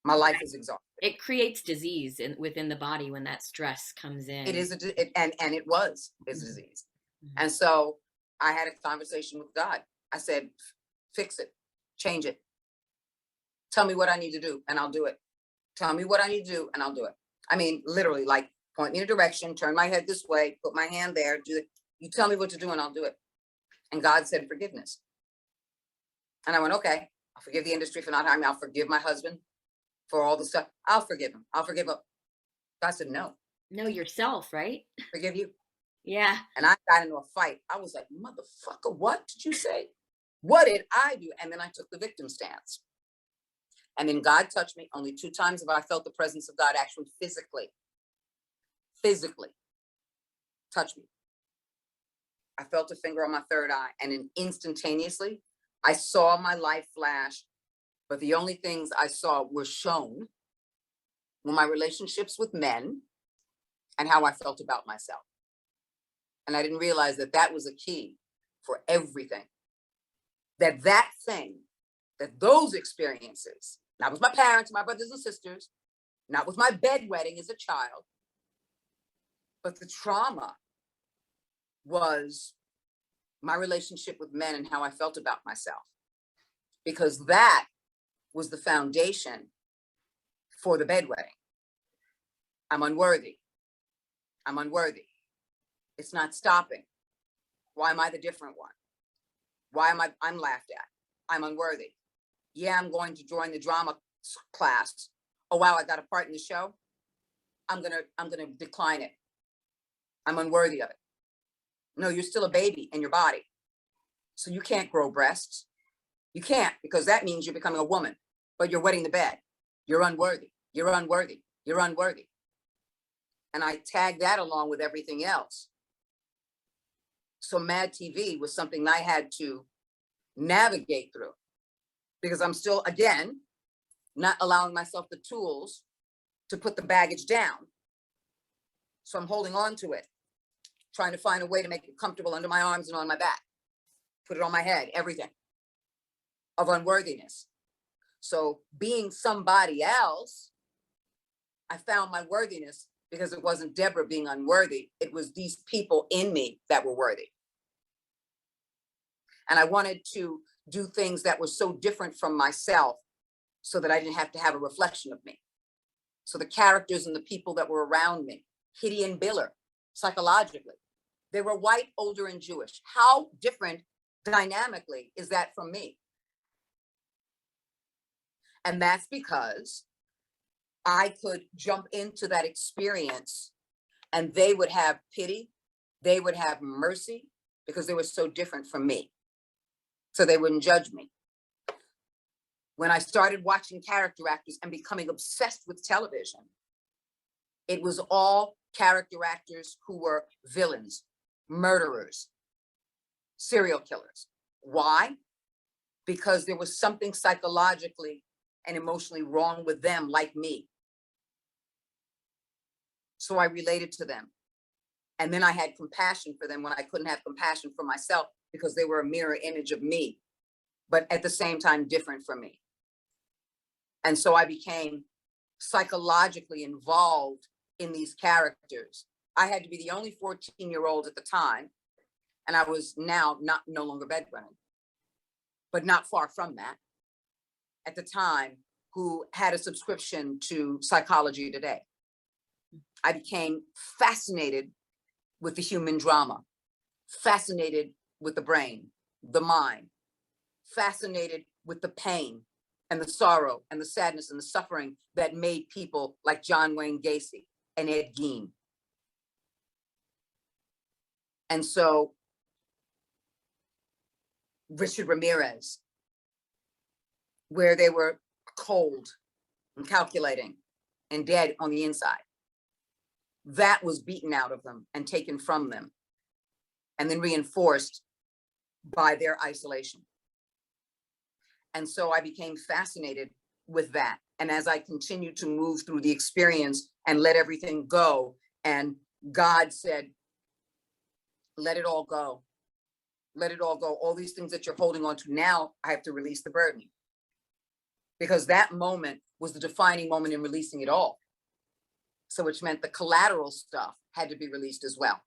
My life is exhausted. It creates disease within the body when that stress comes in. It is, and it was a disease. Mm-hmm. And so I had a conversation with God. I said, fix it, change it. Tell me what I need to do and I'll do it. Tell me what I need to do and I'll do it. I mean, literally, like, point me in a direction, turn my head this way, put my hand there, do it. You tell me what to do and I'll do it. And God said, forgiveness. And I went, okay, I'll forgive the industry for not hiring me. I'll forgive my husband for all the stuff. I'll forgive him. I'll forgive him. God said, no. No, yourself, right? Forgive you. Yeah. And I got into a fight. I was like, motherfucker, what did you say? What did I do? And then I took the victim stance. And then God touched me. Only 2 times have I felt the presence of God actually physically touch me. I felt a finger on my third eye, and then instantaneously I saw my life flash, but the only things I saw were shown were my relationships with men and how I felt about myself. And I didn't realize that that was a key for everything. That those experiences, not with my parents, my brothers and sisters, not with my bedwetting as a child, but the trauma was my relationship with men and how I felt about myself. Because that was the foundation for the bedwetting. I'm unworthy. I'm unworthy. It's not stopping. Why am I the different one? I'm laughed at. I'm unworthy. Yeah, I'm going to join the drama class. Oh, wow, I got a part in the show. I'm gonna decline it. I'm unworthy of it. No, you're still a baby in your body. So you can't grow breasts. You can't, because that means you're becoming a woman, but you're wetting the bed. You're unworthy. You're unworthy. You're unworthy. And I tagged that along with everything else. So Mad TV was something I had to navigate through because I'm still, again, not allowing myself the tools to put the baggage down. So I'm holding on to it, trying to find a way to make it comfortable under my arms and on my back, put it on my head, everything of unworthiness. So being somebody else, I found my worthiness because it wasn't Debra being unworthy. It was these people in me that were worthy. And I wanted to do things that were so different from myself so that I didn't have to have a reflection of me. So the characters and the people that were around me, Hitty and Biller, psychologically, they were white, older, and Jewish. How different dynamically is that from me? And that's because I could jump into that experience and they would have pity, they would have mercy because they were so different from me. So they wouldn't judge me. When I started watching character actors and becoming obsessed with television, it was all character actors who were villains, murderers, serial killers. Why? Because there was something psychologically and emotionally wrong with them, like me. So I related to them. And then I had compassion for them when I couldn't have compassion for myself because they were a mirror image of me, but at the same time, different from me. And so I became psychologically involved in these characters. I had to be the only 14-year-old at the time. And I was now no longer bedridden, but not far from that at the time, who had a subscription to Psychology Today. I became fascinated with the human drama, fascinated with the brain, the mind, fascinated with the pain and the sorrow and the sadness and the suffering that made people like John Wayne Gacy and Ed Gein. And so Richard Ramirez, where they were cold and calculating and dead on the inside, that was beaten out of them and taken from them, and then reinforced by their isolation. And so I became fascinated with that. And as I continued to move through the experience and let everything go, and God said, let it all go. Let it all go. All these things that you're holding on to now, I have to release the burden. Because that moment was the defining moment in releasing it all. So which meant the collateral stuff had to be released as well.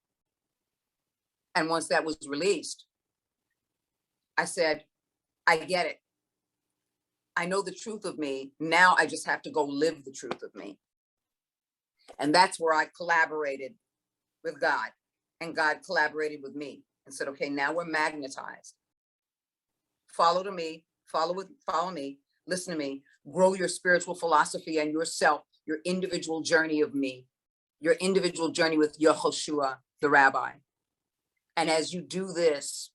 And once that was released, I said, I get it. I know the truth of me. Now I just have to go live the truth of me. And that's where I collaborated with God, and God collaborated with me and said, okay, now we're magnetized. Follow me, listen to me, grow your spiritual philosophy and yourself, your individual journey of me, your individual journey with Yehoshua, the rabbi. And as you do this,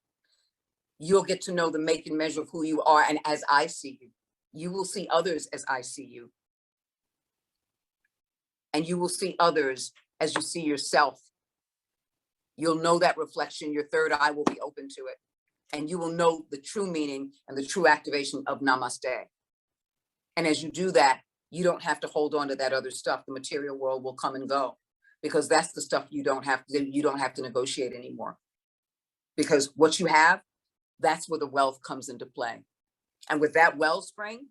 you'll get to know the make and measure of who you are. And as I see you, you will see others as I see you. And you will see others as you see yourself. You'll know that reflection. Your third eye will be open to it. And you will know the true meaning and the true activation of Namaste. And as you do that, you don't have to hold on to that other stuff. The material world will come and go, because that's the stuff you don't have to negotiate anymore. Because what you have, that's where the wealth comes into play. And with that wellspring,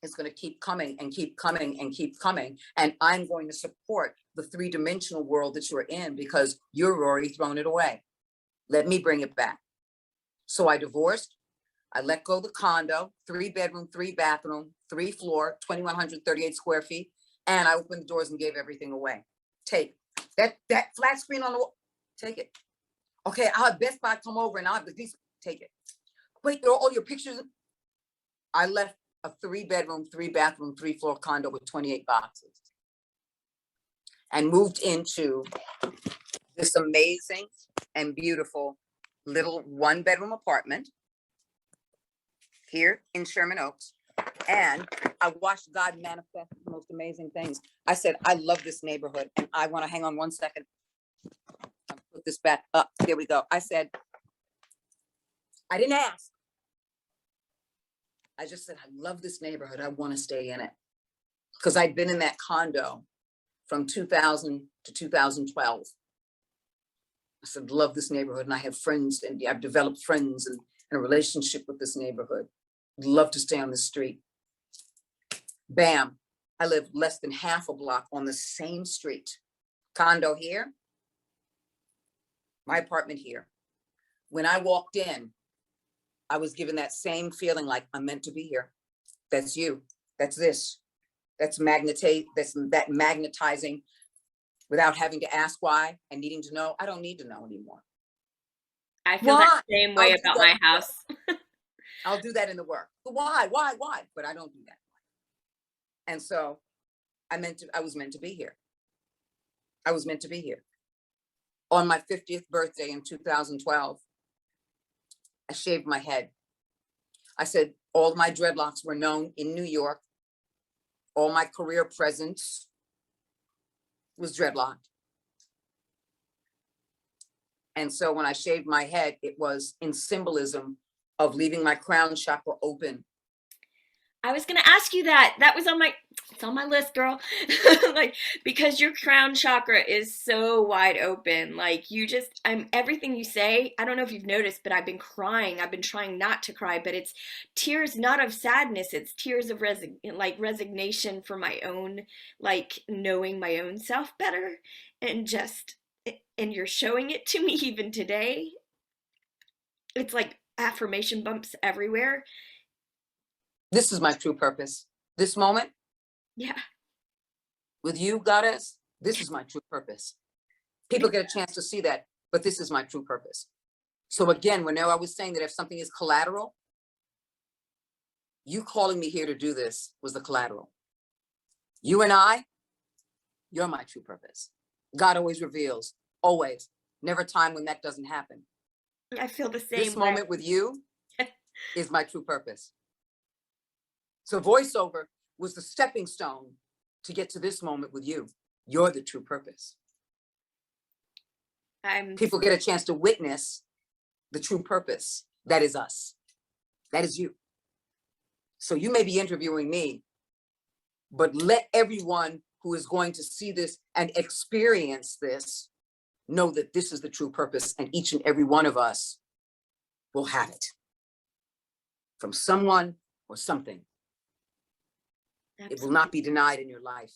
it's going to keep coming and keep coming and keep coming. And I'm going to support the three-dimensional world that you're in, because you've already thrown it away. Let me bring it back. So I divorced. I let go of the condo, 3-bedroom, 3-bathroom, 3-floor, 2,138 square feet. And I opened the doors and gave everything away. Take that flat screen on the wall. Take it. Okay, I'll have Best Buy come over and I'll have these. Take it. Wait, there are all your pictures. I left a 3-bedroom, 3-bathroom, 3-floor condo with 28 boxes and moved into this amazing and beautiful little 1-bedroom apartment here in Sherman Oaks. And I watched God manifest the most amazing things. I said, I love this neighborhood. And I want to hang on one second. I'll put this back up. There we go. I said, I didn't ask. I just said, I love this neighborhood. I want to stay in it. Because I'd been in that condo from 2000 to 2012. I said, love this neighborhood. And I have friends, and I've developed friends and a relationship with this neighborhood. Love to stay on the street. Bam. I live less than half a block on the same street. Condo here. My apartment here. When I walked in, I was given that same feeling like I'm meant to be here. That's you. That's this. That's that magnetizing without having to ask why and needing to know. I don't need to know anymore. I feel that same way about my house. I'll do that in the work. Why? But I don't do that. And so I was meant to be here. I was meant to be here. On my 50th birthday in 2012, I shaved my head. I said all my dreadlocks were known in New York. All my career presence was dreadlocked. And so when I shaved my head, it was in symbolism of leaving my crown chakra open. I was going to ask you that. That was it's on my list, girl. Like, because your crown chakra is so wide open. Like, everything you say, I don't know if you've noticed, but I've been crying. I've been trying not to cry, but it's tears not of sadness. It's tears of resignation for my own, like, knowing my own self better. And you're showing it to me even today. It's like affirmation bumps everywhere. This is my true purpose. This moment, yeah, with you, goddess, this is my true purpose. People get a chance to see that, but this is my true purpose. So again, whenever I was saying that if something is collateral, You calling me here to do this was the collateral. You and you're my true purpose. God always reveals, always, never a time when that doesn't happen. I feel the same This way. moment with you is my true purpose. So voiceover was the stepping stone to get to this moment with you. You're the true purpose. People get a chance to witness the true purpose. That is us. That is you. So you may be interviewing me, but let everyone who is going to see this and experience this know that this is the true purpose, and each and every one of us will have it from someone or something. Absolutely. It will not be denied in your life,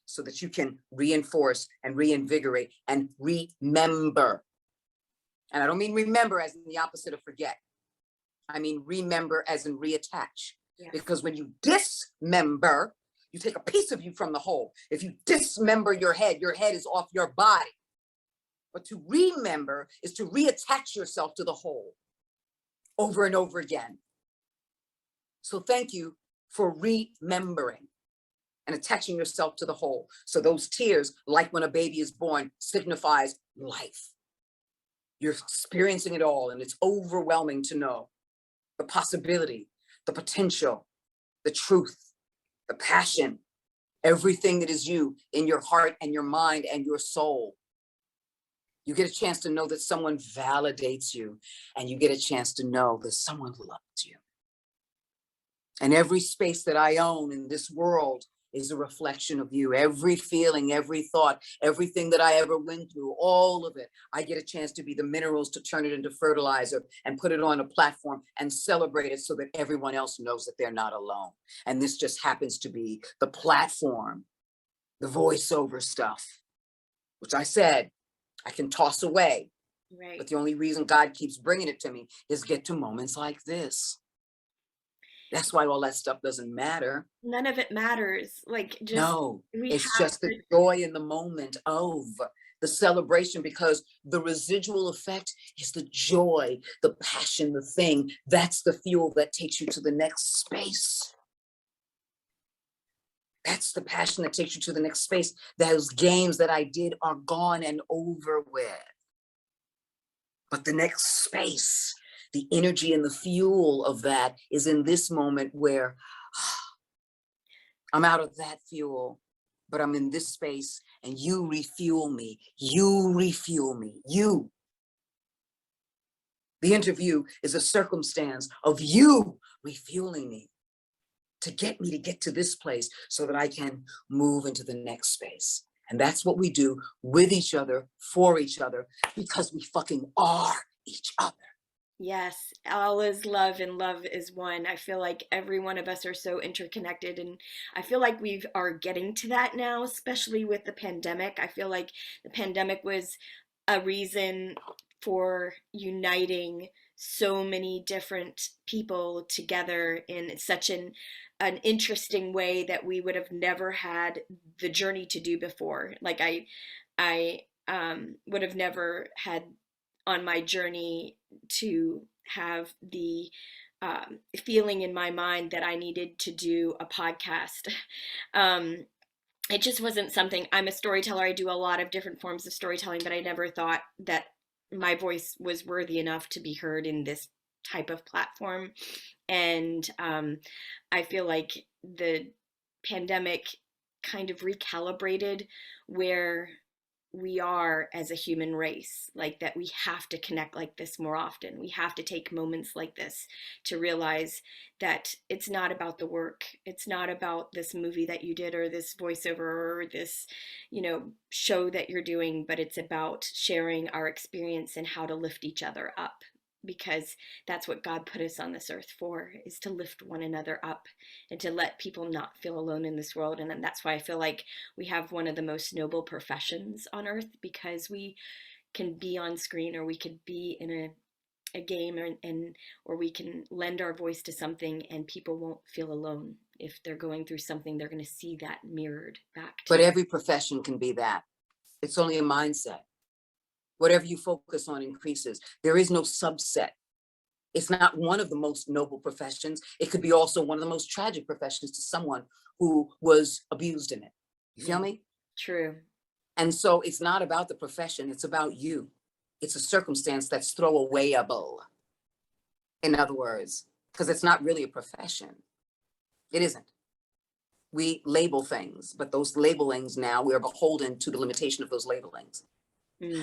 so that you can reinforce and reinvigorate and remember. And I don't mean remember as in the opposite of forget. I mean remember as in reattach. Yes. Because when you dismember, you take a piece of you from the whole. If you dismember your head is off your body. But to remember is to reattach yourself to the whole over and over again. So thank you for remembering and attaching yourself to the whole. So those tears, like when a baby is born, signifies life. You're experiencing it all, and it's overwhelming to know the possibility, the potential, the truth, the passion, everything that is you in your heart and your mind and your soul. You get a chance to know that someone validates you, and you get a chance to know that someone loves you. And every space that I own in this world is a reflection of you. Every feeling, every thought, everything that I ever went through, all of it, I get a chance to be the minerals to turn it into fertilizer and put it on a platform and celebrate it so that everyone else knows that they're not alone. And this just happens to be the platform, the voiceover stuff, which I said I can toss away. Right. But the only reason God keeps bringing it to me is get to moments like this. That's why all that stuff doesn't matter. None of it matters. Like, just no, it's just the joy in the moment of the celebration, because the residual effect is the joy, the passion, the thing. That's the fuel that takes you to the next space. That's the passion that takes you to the next space. Those games that I did are gone and over with. But the next space, the energy and the fuel of that is in this moment where I'm out of that fuel, but I'm in this space, and you refuel me. You refuel me. You. The interview is a circumstance of you refueling me to get me to get to this place so that I can move into the next space. And that's what we do with each other, for each other, because we fucking are each other. Yes, all is love and love is one. I feel like every one of us are so interconnected, and I feel like we are getting to that now, especially with the pandemic. I feel like the pandemic was a reason for uniting so many different people together in such an interesting way that we would have never had the journey to do before. Like I would have never had on my journey to have the feeling in my mind that I needed to do a podcast. It just wasn't something. I'm a storyteller. I do a lot of different forms of storytelling, but I never thought that my voice was worthy enough to be heard in this type of platform. And I feel like the pandemic kind of recalibrated where we are as a human race, like that we have to connect like this more often. We have to take moments like this to realize that it's not about the work. It's not about this movie that you did or this voiceover or this, show that you're doing, but it's about sharing our experience and how to lift each other up. Because that's what God put us on this earth for, is to lift one another up and to let people not feel alone in this world. And that's why I feel like we have one of the most noble professions on earth, because we can be on screen, or we could be in a game, or we can lend our voice to something, and people won't feel alone. If they're going through something, they're going to see that mirrored back to But every profession can be that. It's only a mindset. Whatever you focus on increases. There is no subset. It's not one of the most noble professions. It could be also one of the most tragic professions to someone who was abused in it. You feel me? True. And so it's not about the profession, it's about you. It's a circumstance that's throwawayable, in other words, because it's not really a profession. It isn't. We label things, but those labelings now, we are beholden to the limitation of those labelings,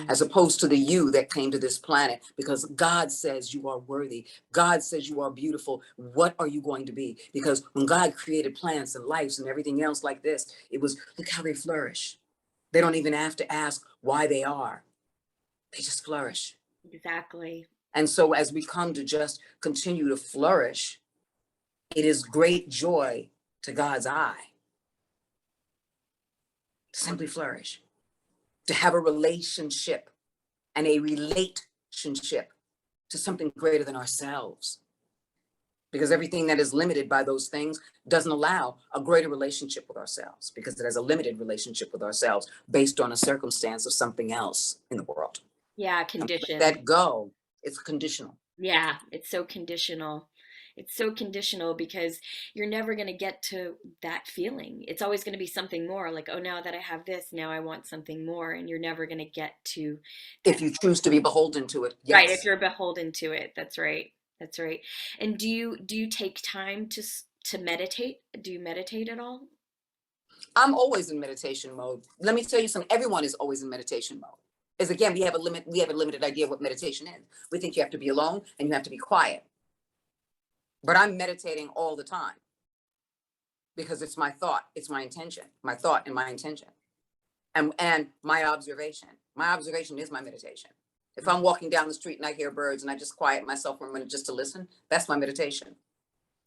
as opposed to the you that came to this planet because God says you are worthy. God says you are beautiful. What are you going to be? Because when God created plants and life and everything else like this, it was, look how they flourish. They don't even have to ask why they are. They just flourish. Exactly. And so as we come to just continue to flourish, it is great joy to God's eye to simply flourish, to have a relationship and a relationship to something greater than ourselves. Because everything that is limited by those things doesn't allow a greater relationship with ourselves, because it has a limited relationship with ourselves based on a circumstance of something else in the world. Yeah, And let condition. that go. It's conditional. Yeah, it's so conditional. It's so conditional because you're never going to get to that feeling. It's always going to be something more like, oh, now that I have this, now I want something more. And you're never going to get to that. If you choose to be beholden to it, yes. Right, if you're beholden to it. That's right. That's right. And do you take time to meditate? Do you meditate at all? I'm always in meditation mode. Let me tell you something. Everyone is always in meditation mode. Because again, we have a limited idea of what meditation is. We think you have to be alone and you have to be quiet. But I'm meditating all the time because it's my thought, it's my intention, my thought and my intention. And my observation. My observation is my meditation. If I'm walking down the street and I hear birds and I just quiet myself for a minute just to listen, that's my meditation.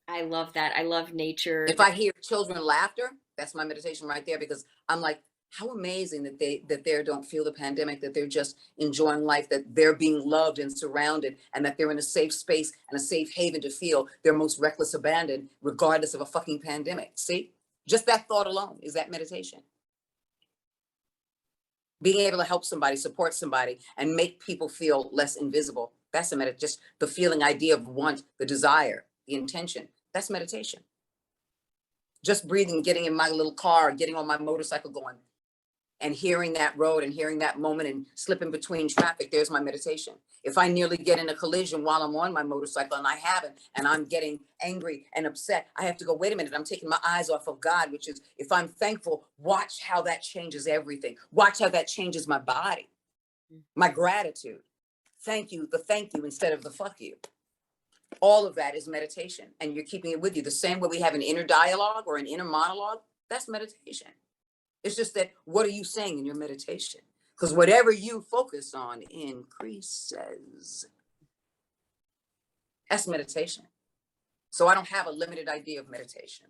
I love that. I love nature. If I hear children laughter, that's my meditation right there, because I'm like, how amazing that they don't feel the pandemic, that they're just enjoying life, that they're being loved and surrounded, and that they're in a safe space and a safe haven to feel their most reckless abandon, regardless of a fucking pandemic. See, just that thought alone is that meditation. Being able to help somebody, support somebody, and make people feel less invisible. That's a meditation. Just the feeling, idea of want, the desire, the intention. That's meditation. Just breathing, getting in my little car, getting on my motorcycle, going and hearing that road and hearing that moment and slipping between traffic, there's my meditation. If I nearly get in a collision while I'm on my motorcycle and I haven't, and I'm getting angry and upset, I have to go, wait a minute, I'm taking my eyes off of God, which is, if I'm thankful, watch how that changes everything. Watch how that changes my body, my gratitude. Thank you, the thank you instead of the fuck you. All of that is meditation, and you're keeping it with you. The same way we have an inner dialogue or an inner monologue, that's meditation. It's just that, what are you saying in your meditation? Because whatever you focus on increases. That's meditation. So I don't have a limited idea of meditation.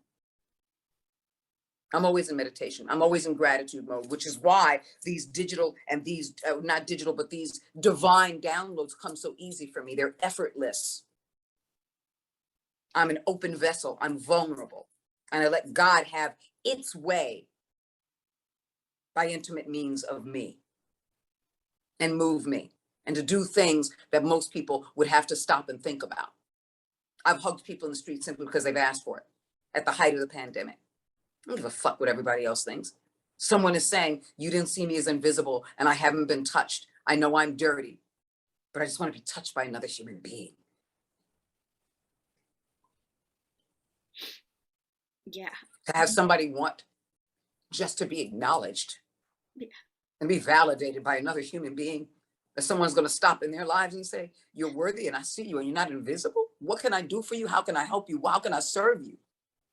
I'm always in meditation. I'm always in gratitude mode, which is why these digital and these, not digital, but these divine downloads come so easy for me. They're effortless. I'm an open vessel. I'm vulnerable. And I let God have its way by intimate means of me and move me and to do things that most people would have to stop and think about. I've hugged people in the street simply because they've asked for it at the height of the pandemic. I don't give a fuck what everybody else thinks. Someone is saying, you didn't see me as invisible and I haven't been touched. I know I'm dirty, but I just want to be touched by another human being. Yeah. To have somebody want just to be acknowledged. Yeah. And be validated by another human being, that someone's going to stop in their lives and say, you're worthy and I see you and you're not invisible. What can I do for you? How can I help you? How can I serve you?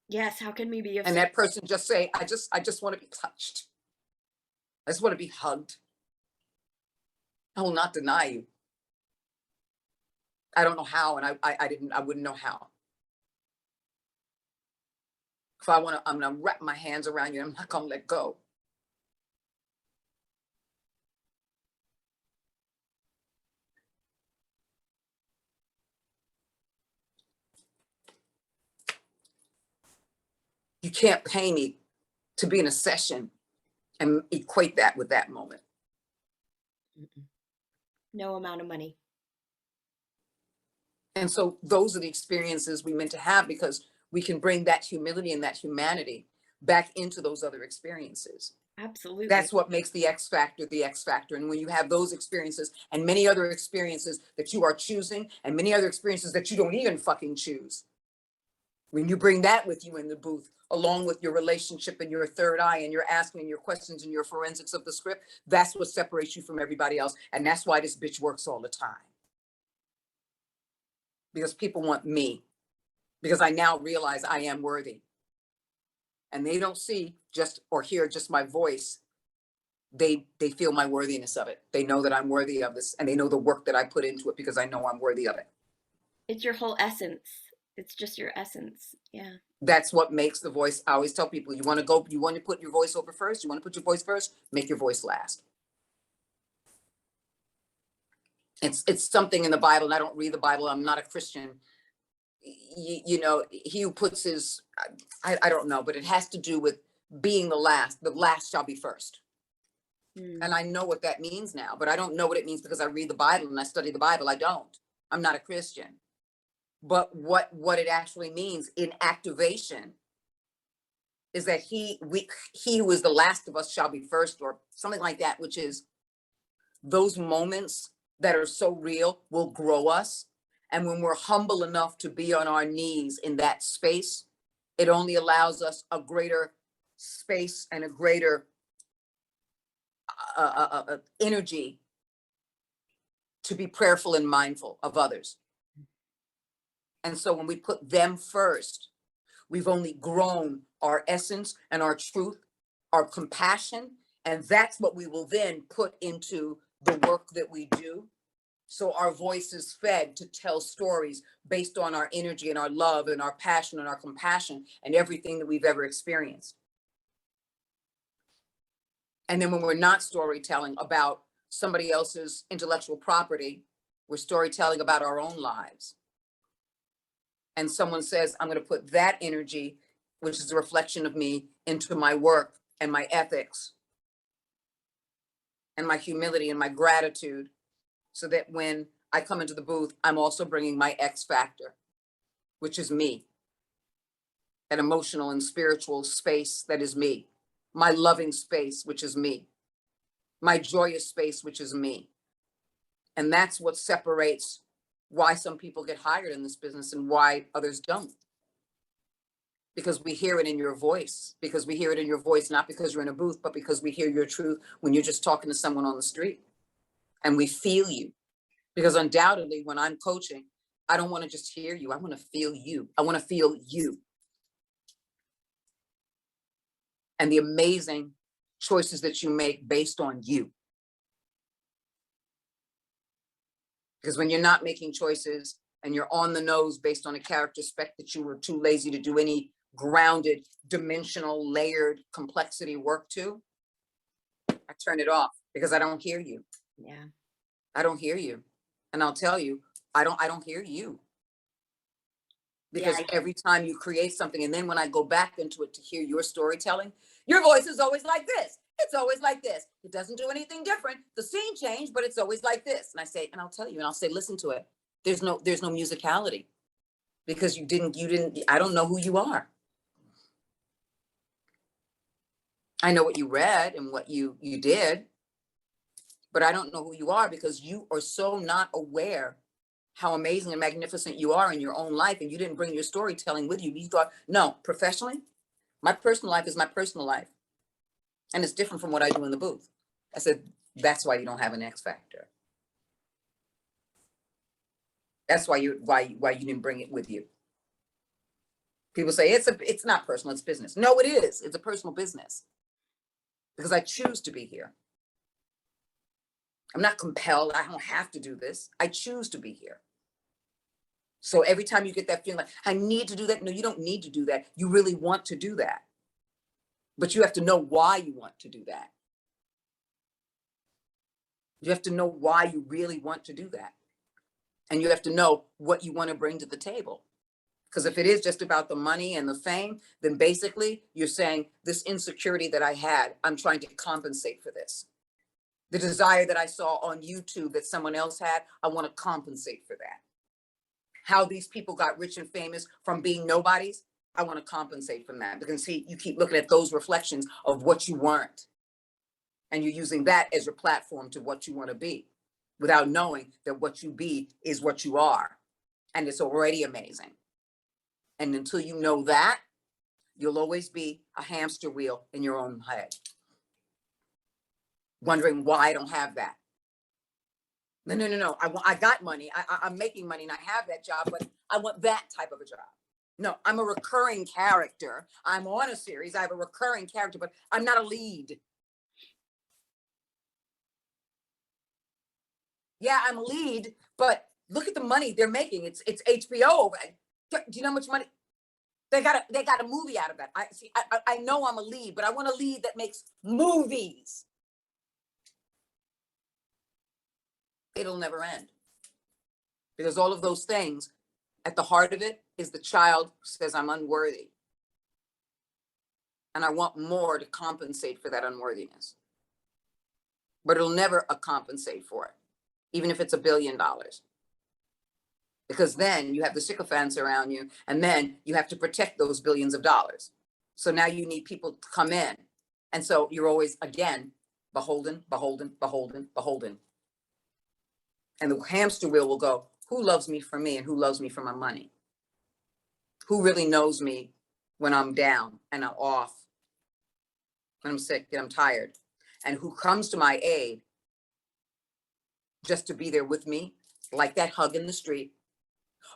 Yes. How can we be of And that person just say, I just want to be touched. I just want to be hugged. I will not deny you. I don't know how, and I wouldn't know how. If I'm going to wrap my hands around you, I'm not going to let go. You can't pay me to be in a session and equate that with that moment. no amount of money. And so those are the experiences we meant to have, because we can bring that humility and that humanity back into those other experiences. Absolutely. That's what makes the X factor the X factor. And when you have those experiences and many other experiences that you are choosing and many other experiences that you don't even fucking choose, when you bring that with you in the booth, along with your relationship and your third eye and your asking and your questions and your forensics of the script, that's what separates you from everybody else. And that's why this bitch works all the time. Because people want me. Because I now realize I am worthy. And they don't see just or hear just my voice. They feel my worthiness of it. They know that I'm worthy of this, and they know the work that I put into it, because I know I'm worthy of it. It's your whole essence. It's just your essence. Yeah. That's what makes the voice. I always tell people, you want to put your voice over first, you want to put your voice first, make your voice last. It's something in the Bible, and I don't read the Bible, I'm not a Christian. You know, he who puts his, I don't know, but it has to do with being the last shall be first. And I know what that means now, but I don't know what it means because I read the Bible and I study the Bible. I don't. I'm not a Christian. But what it actually means in activation is that he who is the last of us shall be first, or something like that, which is those moments that are so real will grow us. And when we're humble enough to be on our knees in that space, it only allows us a greater space and a greater energy to be prayerful and mindful of others. And so when we put them first, we've only grown our essence and our truth, our compassion, and that's what we will then put into the work that we do. So our voice is fed to tell stories based on our energy and our love and our passion and our compassion and everything that we've ever experienced. And then when we're not storytelling about somebody else's intellectual property, we're storytelling about our own lives. And someone says, I'm going to put that energy, which is a reflection of me, into my work and my ethics and my humility and my gratitude, so that when I come into the booth, I'm also bringing my X factor, which is me, an emotional and spiritual space that is me, my loving space, which is me, my joyous space, which is me. And that's what separates why some people get hired in this business and why others don't. Because we hear it in your voice, because we hear it in your voice, not because you're in a booth, but because we hear your truth when you're just talking to someone on the street, and we feel you. Because undoubtedly, when I'm coaching, I don't want to just hear you. I want to feel you. I want to feel you. And the amazing choices that you make based on you. Because when you're not making choices and you're on the nose based on a character spec that you were too lazy to do any grounded, dimensional, layered complexity work to, I turn it off because I don't hear you. Yeah. I don't hear you. And I'll tell you, I don't hear you. Because every time you create something, and then when I go back into it to hear your storytelling, your voice is always like this. It's always like this. It doesn't do anything different. The scene changed, but it's always like this. And I say, and I'll tell you, and I'll say, listen to it. There's no musicality, because you didn't, I don't know who you are. I know what you read and what you did, but I don't know who you are, because you are so not aware how amazing and magnificent you are in your own life. And you didn't bring your storytelling with you. You thought, no, professionally, my personal life is my personal life. And it's different from what I do in the booth. I said, that's why you don't have an X factor. That's why you didn't bring it with you. People say it's not personal, it's business. No, it is. It's a personal business. Because I choose to be here. I'm not compelled. I don't have to do this. I choose to be here. So every time you get that feeling like, I need to do that. No, you don't need to do that. You really want to do that. But you have to know why you want to do that. You have to know why you really want to do that. And you have to know what you want to bring to the table. Because if it is just about the money and the fame, then basically you're saying, this insecurity that I had, I'm trying to compensate for this. The desire that I saw on YouTube that someone else had, I want to compensate for that. how these people got rich and famous from being nobodies. I want to compensate from that, because see, you keep looking at those reflections of what you weren't, and you're using that as your platform to what you want to be, without knowing that what you be is what you are, and it's already amazing. And until you know that, you'll always be a hamster wheel in your own head, wondering why I don't have that. No. I got money. I'm making money and I have that job, but I want that type of a job. No, I'm a recurring character. I'm on a series. I have a recurring character, but I'm not a lead. Yeah, I'm a lead, but look at the money they're making. It's HBO. Do you know how much money? They got a movie out of that. I know I'm a lead, but I want a lead that makes movies. It'll never end. Because all of those things, at the heart of it is the child who says, I'm unworthy. And I want more to compensate for that unworthiness. But it'll never compensate for it, even if it's $1 billion. Because then you have the sycophants around you, and then you have to protect those billions of dollars. So now you need people to come in. And so you're always, again, beholden. And the hamster wheel will go, who loves me for me and who loves me for my money? Who really knows me when I'm down and I'm off, when I'm sick and I'm tired? And who comes to my aid just to be there with me, like that hug in the street?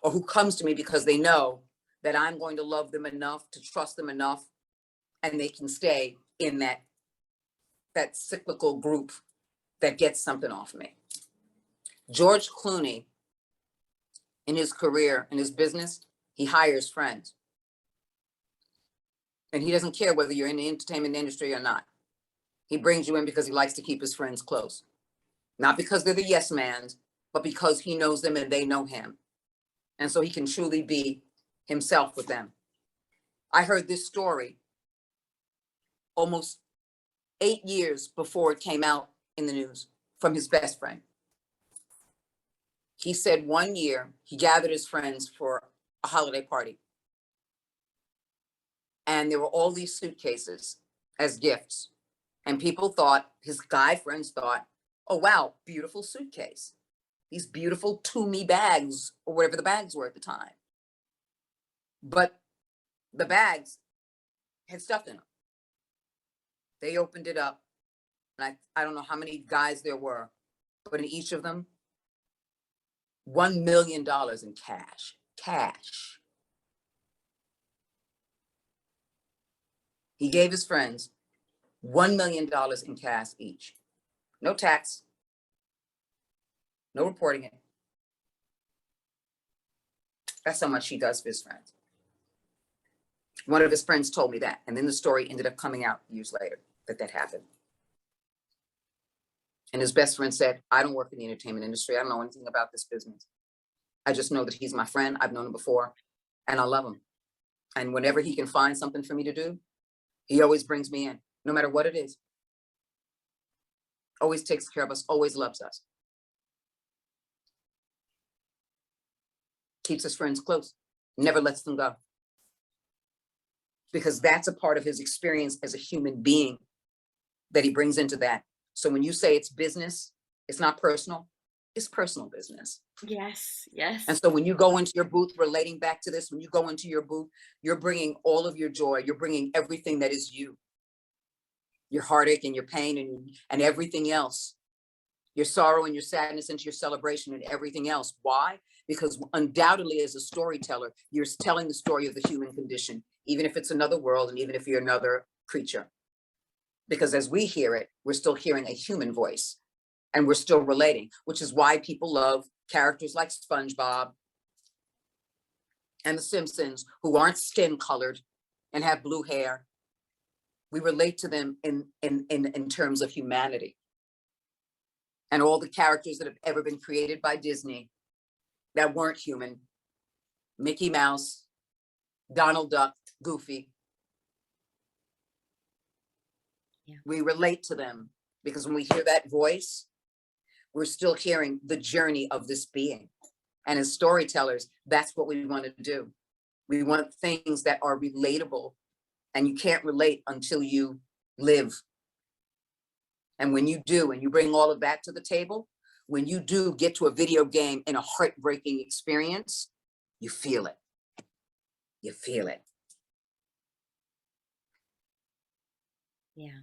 Or who comes to me because they know that I'm going to love them enough, to trust them enough, and they can stay in that cyclical group that gets something off me. George Clooney, in his career, in his business, he hires friends. And he doesn't care whether you're in the entertainment industry or not. He brings you in because he likes to keep his friends close. Not because they're the yes mans, but because he knows them and they know him. And so he can truly be himself with them. I heard this story almost 8 years before it came out in the news from his best friend. He said one year he gathered his friends for a holiday party. And there were all these suitcases as gifts. And people thought, his guy friends thought, oh, wow, beautiful suitcase. These beautiful Tumi bags, or whatever the bags were at the time. But the bags had stuff in them. They opened it up. And I don't know how many guys there were, but in each of them, $1 million in cash. Cash. He gave his friends $1 million in cash each. No tax. No reporting it. That's how much he does for his friends. One of his friends told me that. And then the story ended up coming out years later that happened. And his best friend said, I don't work in the entertainment industry. I don't know anything about this business. I just know that he's my friend. I've known him before and I love him. And whenever he can find something for me to do, he always brings me in, no matter what it is. Always takes care of us, always loves us. Keeps his friends close, never lets them go. Because that's a part of his experience as a human being that he brings into that. So when you say it's business, it's not personal, it's personal business. Yes. And so when you go into your booth, relating back to this, when you go into your booth, you're bringing all of your joy, you're bringing everything that is you. Your heartache and your pain and everything else. Your sorrow and your sadness into your celebration and everything else. Why? Because undoubtedly as a storyteller, you're telling the story of the human condition, even if it's another world and even if you're another creature. Because as we hear it, we're still hearing a human voice and we're still relating, which is why people love characters like SpongeBob and The Simpsons, who aren't skin colored and have blue hair. We relate to them in terms of humanity. And all the characters that have ever been created by Disney that weren't human, Mickey Mouse, Donald Duck, Goofy. Yeah. We relate to them because when we hear that voice, we're still hearing the journey of this being. And as storytellers, that's what we want to do. We want things that are relatable, and you can't relate until you live. And when you do, and you bring all of that to the table, when you do get to a video game in a heartbreaking experience, you feel it. You feel it. Yeah.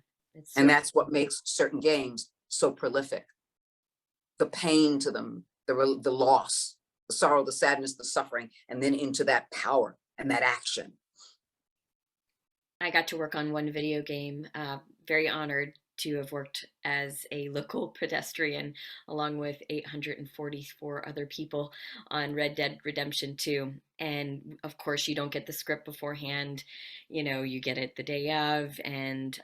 And that's what makes certain games so prolific. The pain to them, the loss, the sorrow, the sadness, the suffering, and then into that power and that action. I got to work on one video game. Very honored to have worked as a local pedestrian along with 844 other people on Red Dead Redemption 2. And of course, you don't get the script beforehand. You know, you get it the day of. And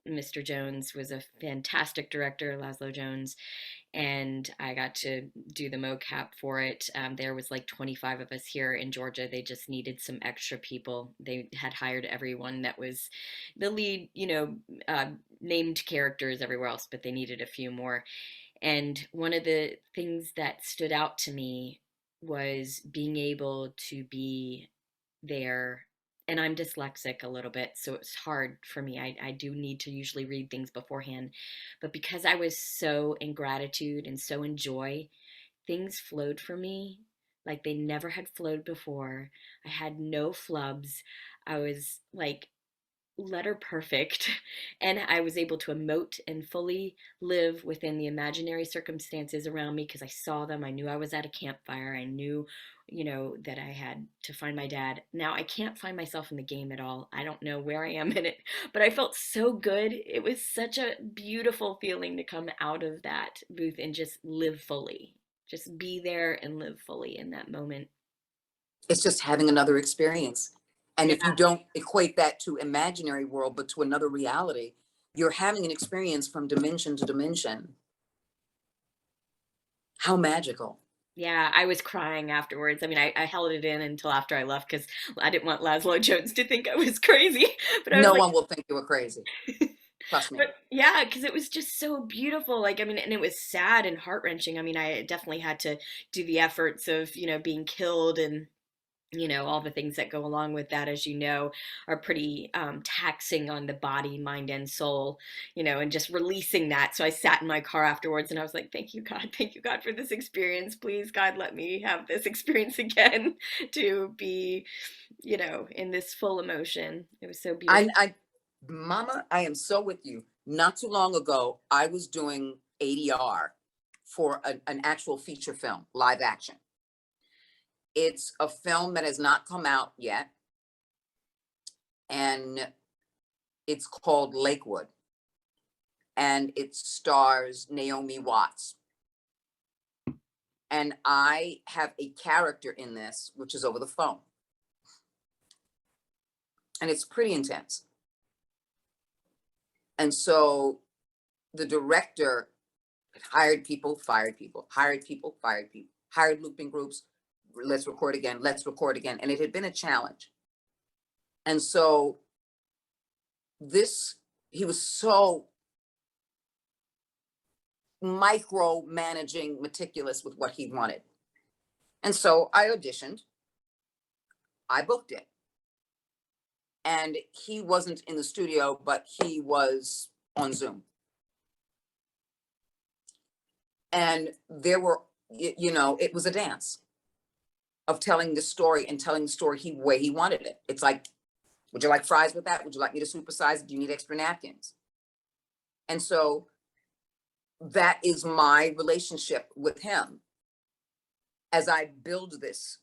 Mr. Jones was a fantastic director, Laszlo Jones, and I got to do the mocap for it. There was like 25 of us here in Georgia. They just needed some extra people. They had hired everyone that was the lead, named characters everywhere else, but they needed a few more. And one of the things that stood out to me was being able to be there. And I'm dyslexic a little bit, so it's hard for me. I do need to usually read things beforehand. But because I was so in gratitude and so in joy, things flowed for me like they never had flowed before. I had no flubs. I was like letter perfect, and I was able to emote and fully live within the imaginary circumstances around me because I saw them. I knew I was at a campfire. I knew, that I had to find my dad. Now I can't find myself in the game at all. I don't know where I am in it, but I felt so good. It was such a beautiful feeling to come out of that booth and just live fully. Just be there and live fully in that moment. It's just having another experience. And Yeah. if you don't equate that to imaginary world, but to another reality, you're having an experience from dimension to dimension. How magical. Yeah, I was crying afterwards. I mean, I held it in until after I left because I didn't want Laszlo Jones to think I was crazy. But I was No like, one will think you were crazy. Trust me. but yeah, because it was just so beautiful. Like, I mean, and it was sad and heart-wrenching. I mean, I definitely had to do the efforts of, being killed and all the things that go along with that, as are pretty taxing on the body, mind, and soul, and just releasing that. So I sat in my car afterwards and I was like, thank you, God, for this experience. Please, God, let me have this experience again to be, in this full emotion. It was so beautiful. Mama, I am so with you. Not too long ago, I was doing ADR for an actual feature film, live action. It's a film that has not come out yet, and it's called Lakewood, and it stars Naomi Watts. And I have a character in this, which is over the phone. And it's pretty intense. And so the director hired people, fired people, hired people, fired people, hired looping groups. Let's record again. Let's record again. And it had been a challenge. And so he was so micromanaging, meticulous with what he wanted. And so I auditioned. I booked it. And he wasn't in the studio, but he was on Zoom. And there were, it was a dance of telling the story and telling the story the way he wanted it. It's like, would you like fries with that? Would you like me to supersize it? Do you need extra napkins? And so that is my relationship with him as I build this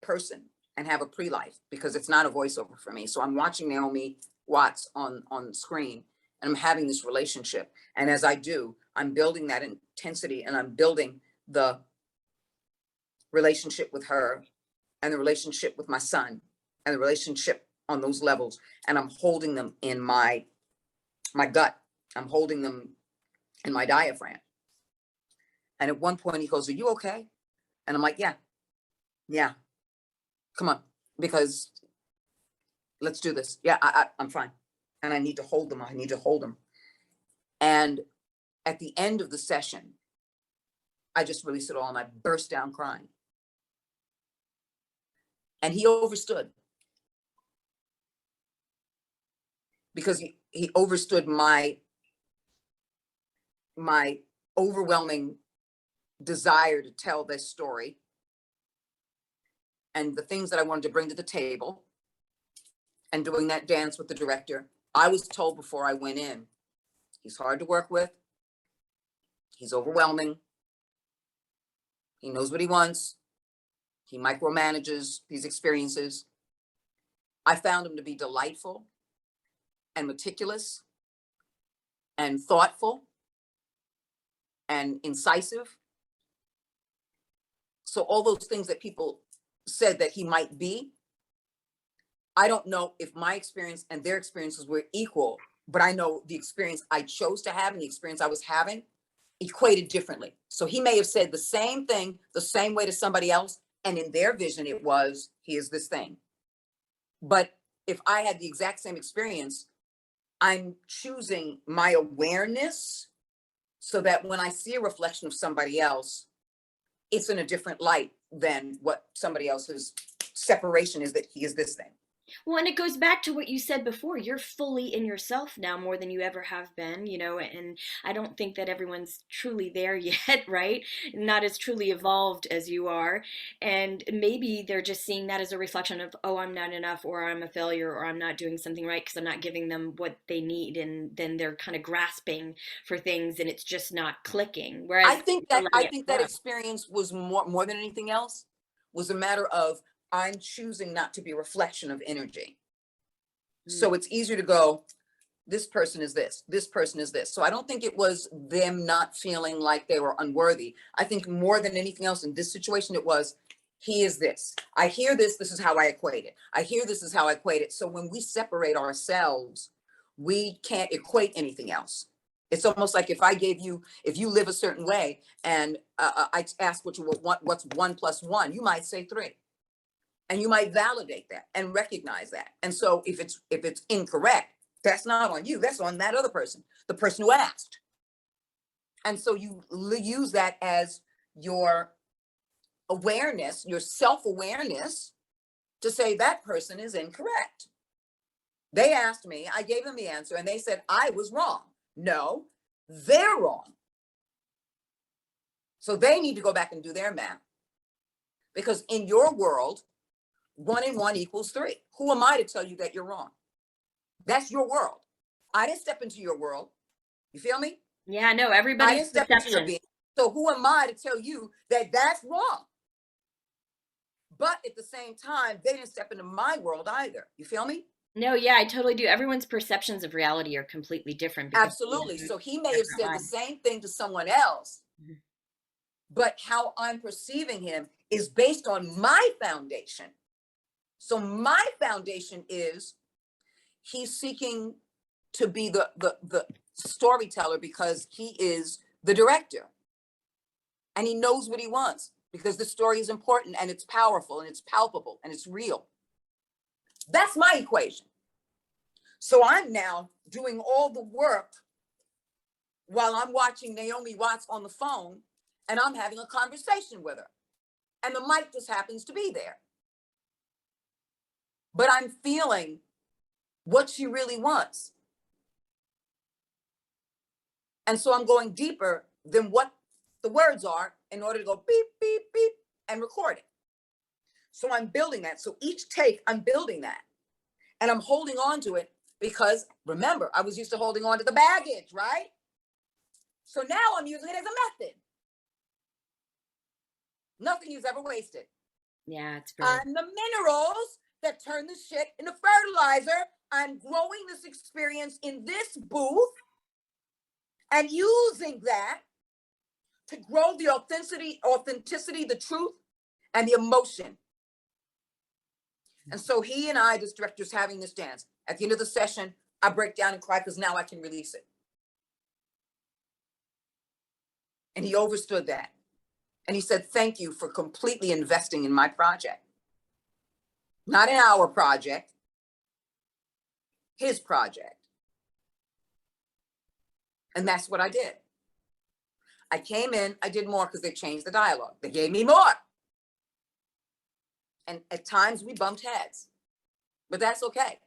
person and have a pre-life, because it's not a voiceover for me. So I'm watching Naomi Watts on screen, and I'm having this relationship. And as I do, I'm building that intensity, and I'm building the relationship with her and the relationship with my son and the relationship on those levels. And I'm holding them in my gut. I'm holding them in my diaphragm. And at one point he goes, "Are you okay?" And I'm like, yeah, come on, because let's do this. Yeah, I'm fine. And I need to hold them. And at the end of the session, I just released it all and I burst down crying. And he overstood, because he overstood my overwhelming desire to tell this story and the things that I wanted to bring to the table. And doing that dance with the director, I was told before I went in, he's hard to work with. He's overwhelming. He knows what he wants. He micromanages these experiences. I found him to be delightful and meticulous and thoughtful and incisive. So all those things that people said that he might be, I don't know if my experience and their experiences were equal, but I know the experience I chose to have and the experience I was having equated differently. So he may have said the same thing the same way to somebody else, and in their vision it was, he is this thing. But if I had the exact same experience, I'm choosing my awareness so that when I see a reflection of somebody else, it's in a different light than what somebody else's separation is, that he is this thing. Well, and it goes back to what you said before. You're fully in yourself now more than you ever have been, and I don't think that everyone's truly there yet, right? Not as truly evolved as you are. And maybe they're just seeing that as a reflection of, oh, I'm not enough, or I'm a failure, or I'm not doing something right because I'm not giving them what they need. And then they're kind of grasping for things and it's just not clicking. Whereas I think that experience was more than anything else, was a matter of, I'm choosing not to be a reflection of energy. So it's easier to go, this person is this person is this. So I don't think it was them not feeling like they were unworthy. I think more than anything else in this situation, it was, he is this. I hear this is how I equate it. I hear this is how I equate it. So when we separate ourselves, we can't equate anything else. It's almost like if you live a certain way and I ask what you want, what's 1 + 1, you might say 3. And you might validate that and recognize that. And so if it's incorrect, that's not on you, that's on that other person, the person who asked. And so you use that as your awareness, your self-awareness, to say that person is incorrect. They asked me, I gave them the answer, and they said I was wrong. No, they're wrong. So they need to go back and do their math. Because in your world, 1 and 1 = 3. Who am I to tell you that you're wrong? That's your world. I didn't step into your world. You feel me? Yeah, no, I everybody's didn't step into your perception. being. So who am I to tell you that that's wrong? But at the same time, they didn't step into my world either. You feel me? No, yeah, I totally do. Everyone's perceptions of reality are completely different because we Absolutely. have So he may have different said the lives. same thing to someone else, Mhm. but how I'm perceiving him is based on my foundation. So my foundation is, he's seeking to be the storyteller because he is the director. And he knows what he wants because the story is important and it's powerful and it's palpable and it's real. That's my equation. So I'm now doing all the work while I'm watching Naomi Watts on the phone and I'm having a conversation with her. And the mic just happens to be there. But I'm feeling what she really wants. And so I'm going deeper than what the words are in order to go beep, beep, beep, and record it. So I'm building that. So each take, I'm building that. And I'm holding on to it because, remember, I was used to holding on to the baggage, right? So now I'm using it as a method. Nothing is ever wasted. Yeah, it's brilliant. I'm the minerals that turn the shit into fertilizer. I'm growing this experience in this booth and using that to grow the authenticity, the truth, and the emotion. And so he and I, this director's having this dance. At the end of the session, I break down and cry because now I can release it. And he understood that. And he said, thank you for completely investing in my project. Not in our project, his project. And that's what I did. I came in, I did more because they changed the dialogue. They gave me more. And at times we bumped heads, but that's okay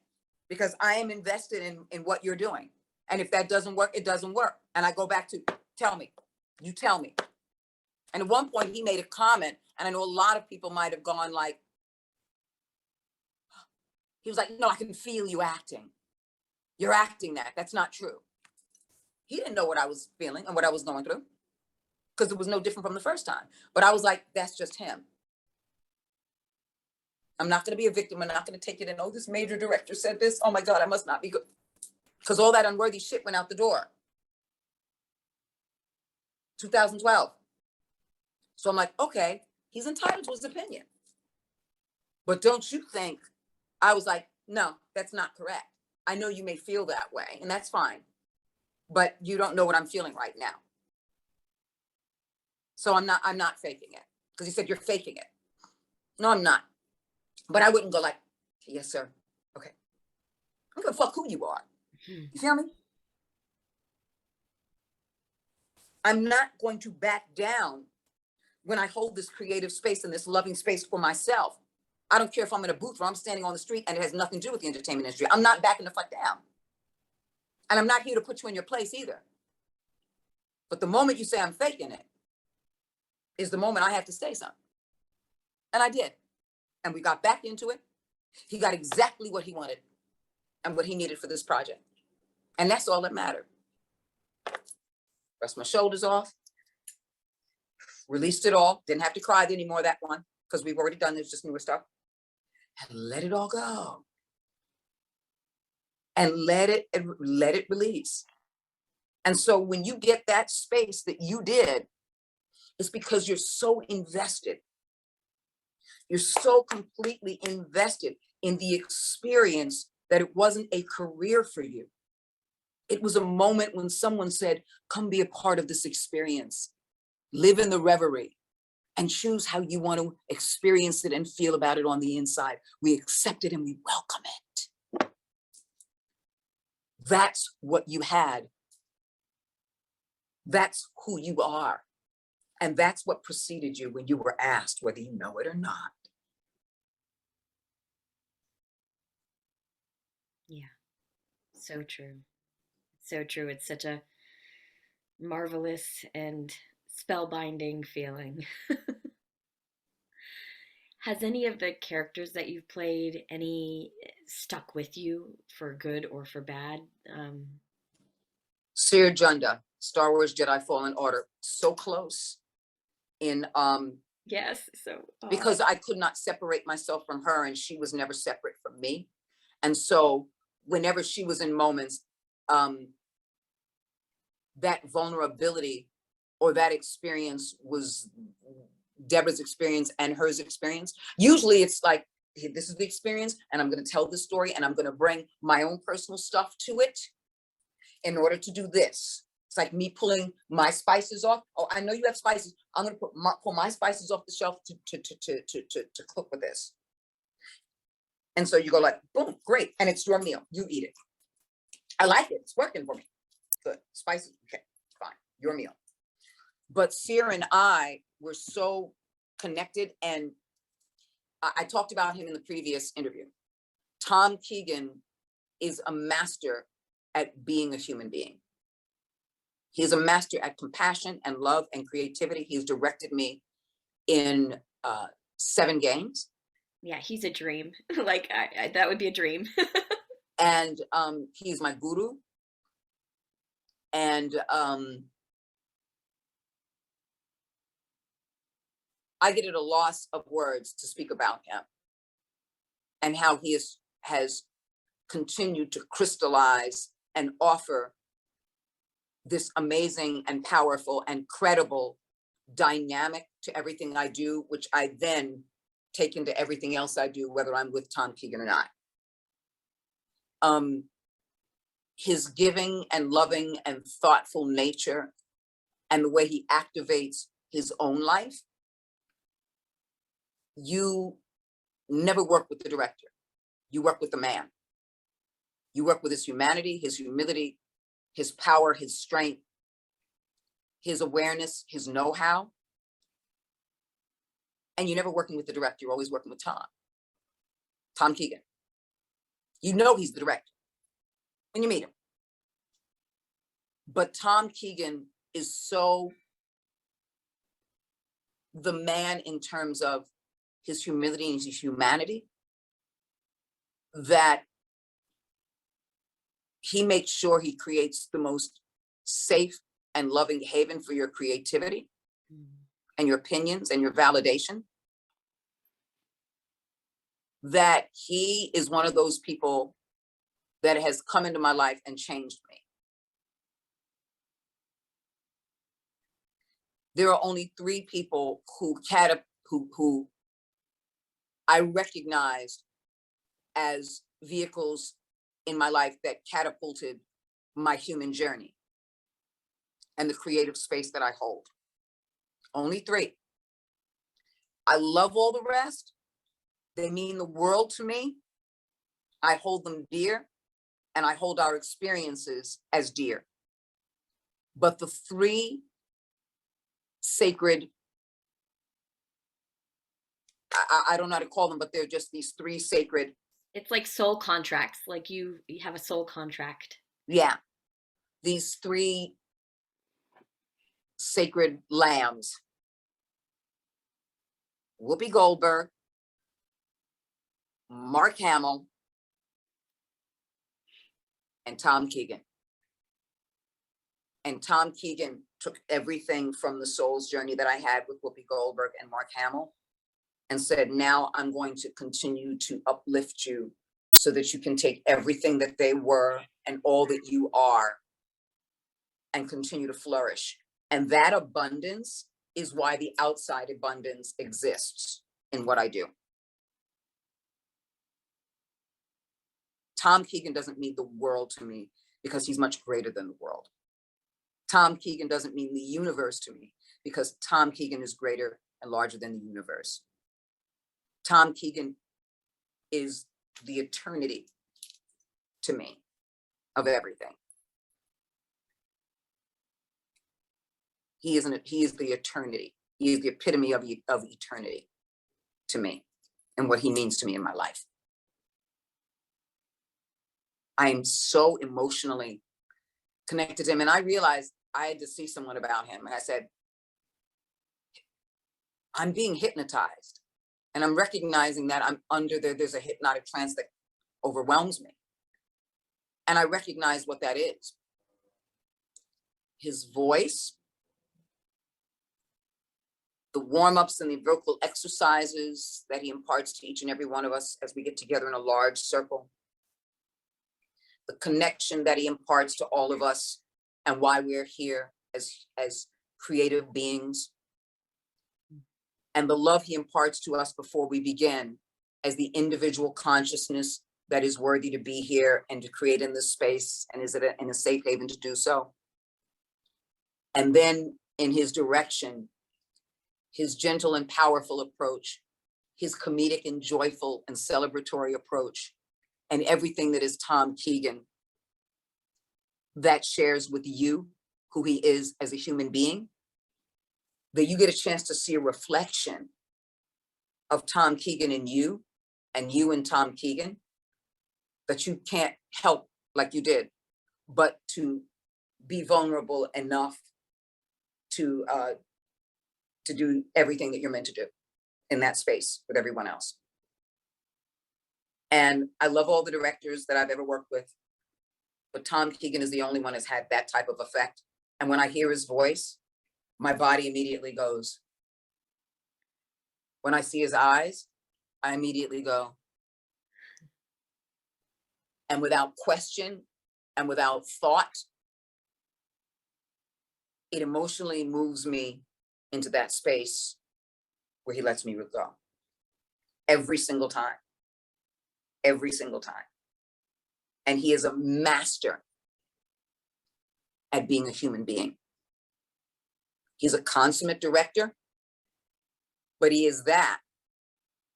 because I am invested in what you're doing. And if that doesn't work, it doesn't work. And I go back to, tell me, you tell me. And at one point he made a comment, and I know a lot of people might have gone like, he was like, no, I can feel you acting. You're acting that. That's not true. He didn't know what I was feeling and what I was going through because it was no different from the first time. But I was like, that's just him. I'm not going to be a victim. I'm not going to take it in. Oh, this major director said this. Oh my God, I must not be good. Because all that unworthy shit went out the door. 2012. So I'm like, okay, he's entitled to his opinion. But don't you think, I was like, no, that's not correct. I know you may feel that way, and that's fine. But you don't know what I'm feeling right now. So I'm not faking it. Because he said, you're faking it. No, I'm not. But I wouldn't go like, yes, sir. Okay. I don't give a fuck who you are. You feel me? I'm not going to back down when I hold this creative space and this loving space for myself. I don't care if I'm in a booth or I'm standing on the street and it has nothing to do with the entertainment industry. I'm not backing the fuck down. And I'm not here to put you in your place either. But the moment you say I'm faking it is the moment I have to say something. And I did. And we got back into it. He got exactly what he wanted and what he needed for this project. And that's all that mattered. Brushed my shoulders off, released it all. Didn't have to cry anymore that one because we've already done this, just newer stuff. And let it all go. And let it release. And so when you get that space that you did, it's because you're so invested. You're so completely invested in the experience that it wasn't a career for you. It was a moment when someone said, come be a part of this experience. Live in the reverie and choose how you want to experience it and feel about it on the inside. We accept it and we welcome it. That's what you had. That's who you are. And that's what preceded you when you were asked whether you know it or not. Yeah, so true. So true. It's such a marvelous and spellbinding feeling. Has any of the characters that you've played any stuck with you for good or for bad? Seer Junda, Star Wars Jedi Fallen Order, so close in Yes, so because I could not separate myself from her and she was never separate from me. And so whenever she was in moments, that vulnerability or that experience was Debra's experience and hers experience. Usually it's like, hey, this is the experience and I'm going to tell this story and I'm going to bring my own personal stuff to it in order to do this. It's like me pulling my spices off. Oh, I know you have spices. I'm going to pull my spices off the shelf to cook with this. And so you go like, boom, great. And it's your meal. You eat it. I like it. It's working for me. Good. Spices. Okay, fine. Your meal. But Seer and I were so connected. And I talked about him in the previous interview. Tom Keegan is a master at being a human being. He is a master at compassion and love and creativity. He's directed me in 7 games. yeah, he's a dream. Like that would be a dream. And he's my guru. And I get at a loss of words to speak about him and how he has continued to crystallize and offer this amazing and powerful and credible dynamic to everything I do, which I then take into everything else I do, whether I'm with Tom Keegan or not. His giving and loving and thoughtful nature and the way he activates his own life. You never work with the director. You work with the man. You work with his humanity, his humility, his power, his strength, his awareness, his know-how. And you're never working with the director, you're always working with Tom Keegan. You know he's the director when you meet him. But Tom Keegan is so the man in terms of his humility and his humanity, that he makes sure he creates the most safe and loving haven for your creativity and your opinions and your validation. That he is one of those people that has come into my life and changed me. There are only 3 people who I recognized as vehicles in my life that catapulted my human journey and the creative space that I hold. Only 3. I love all the rest. They mean the world to me. I hold them dear, and I hold our experiences as dear. But the 3 sacred, I don't know how to call them, but they're just these 3 sacred. It's like soul contracts, like you have a soul contract. Yeah. These 3 sacred lambs. Whoopi Goldberg, Mark Hamill, and Tom Keegan. And Tom Keegan took everything from the soul's journey that I had with Whoopi Goldberg and Mark Hamill and said, now I'm going to continue to uplift you so that you can take everything that they were and all that you are and continue to flourish. And that abundance is why the outside abundance exists in what I do. Tom Keegan doesn't mean the world to me because he's much greater than the world. Tom Keegan doesn't mean the universe to me because Tom Keegan is greater and larger than the universe. Tom Keegan is the eternity to me of everything. He is the eternity. He is the epitome of eternity to me and what he means to me in my life. I am so emotionally connected to him. And I realized I had to see someone about him. And I said, I'm being hypnotized. And I'm recognizing that I'm under there's a hypnotic trance that overwhelms me. And I recognize what that is. His voice, the warm-ups and the vocal exercises that he imparts to each and every one of us as we get together in a large circle, the connection that he imparts to all of us and why we're here as creative beings, and the love he imparts to us before we begin as the individual consciousness that is worthy to be here and to create in this space and is in a safe haven to do so. And then in his direction, his gentle and powerful approach, his comedic and joyful and celebratory approach, and everything that is Tom Keegan that shares with you who he is as a human being, that you get a chance to see a reflection of Tom Keegan in you and you and Tom Keegan, that you can't help like you did, but to be vulnerable enough to do everything that you're meant to do in that space with everyone else. And I love all the directors that I've ever worked with, but Tom Keegan is the only one that's had that type of effect. And when I hear his voice, my body immediately goes. When I see his eyes, I immediately go. And without question and without thought, it emotionally moves me into that space where he lets me go. Every single time. Every single time. And he is a master at being a human being. He's a consummate director, but he is that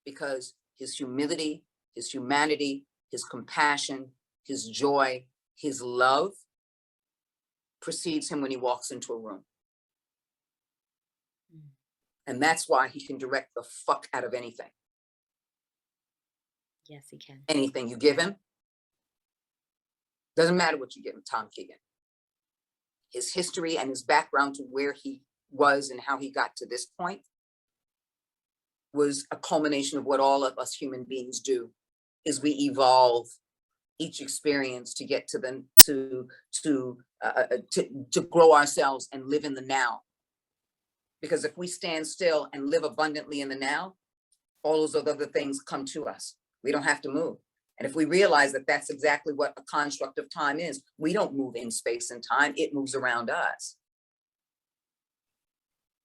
because his humility, his humanity, his compassion, his joy, his love precedes him when he walks into a room. And that's why he can direct the fuck out of anything. Yes, he can. Anything you give him. Doesn't matter what you give him, Tom Keegan. His history and his background to where he was and how he got to this point was a culmination of what all of us human beings do, is we evolve each experience to get to the to grow ourselves and live in the now. Because if we stand still and live abundantly in the now, all those other things come to us. We don't have to move. And if we realize that that's exactly what a construct of time is, we don't move in space and time, it moves around us.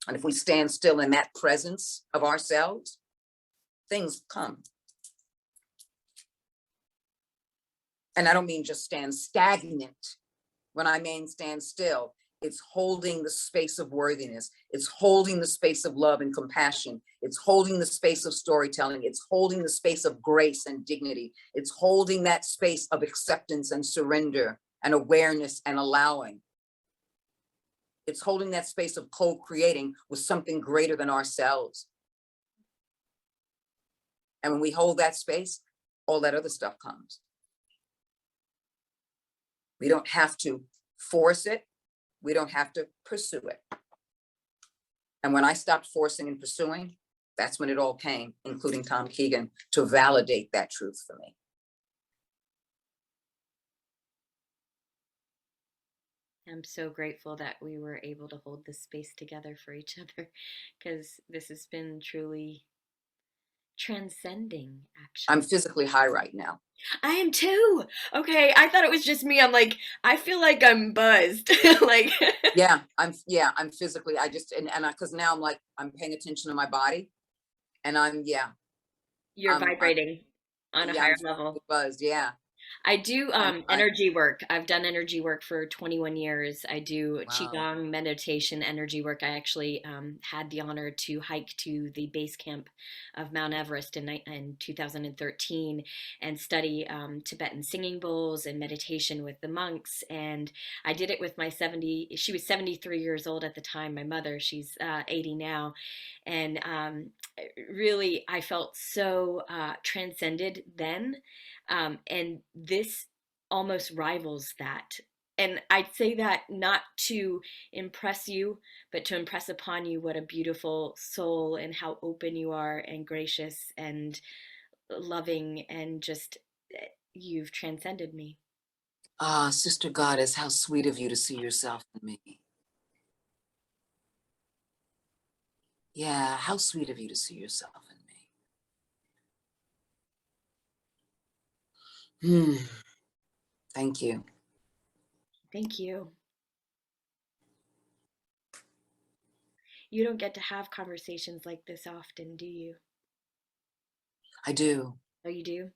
And if we stand still in that presence of ourselves, things come. And I don't mean just stand stagnant. When I mean stand still, it's holding the space of worthiness. It's holding the space of love and compassion. It's holding the space of storytelling. It's holding the space of grace and dignity. It's holding that space of acceptance and surrender and awareness and allowing. It's holding that space of co-creating with something greater than ourselves. And when we hold that space, all that other stuff comes. We don't have to force it. We don't have to pursue it. And when I stopped forcing and pursuing, that's when it all came, including Tom Keegan, to validate that truth for me. I'm so grateful that we were able to hold this space together for each other, because this has been truly transcending, actually. I'm physically high right now. I am too. Okay, I thought it was just me. I'm like, I feel like I'm buzzed. Like, I'm physically, because now I'm like, I'm paying attention to my body, and you're vibrating on a higher level. Buzzed, yeah. I do energy work. I've done energy work for 21 years. I do Qigong, meditation, energy work. I actually had the honor to hike to the base camp of Mount Everest in 2013 and study Tibetan singing bowls and meditation with the monks. And I did it with she was 73 years old at the time, my mother. She's 80 now. And really, I felt so transcended then. And this almost rivals that. And I'd say that not to impress you, but to impress upon you what a beautiful soul and how open you are and gracious and loving, and just you've transcended me. Ah, Sister Goddess, how sweet of you to see yourself in me. Yeah, how sweet of you to see yourself in me. Thank you. Thank you. You don't get to have conversations like this often, do you? I do. Oh, you do?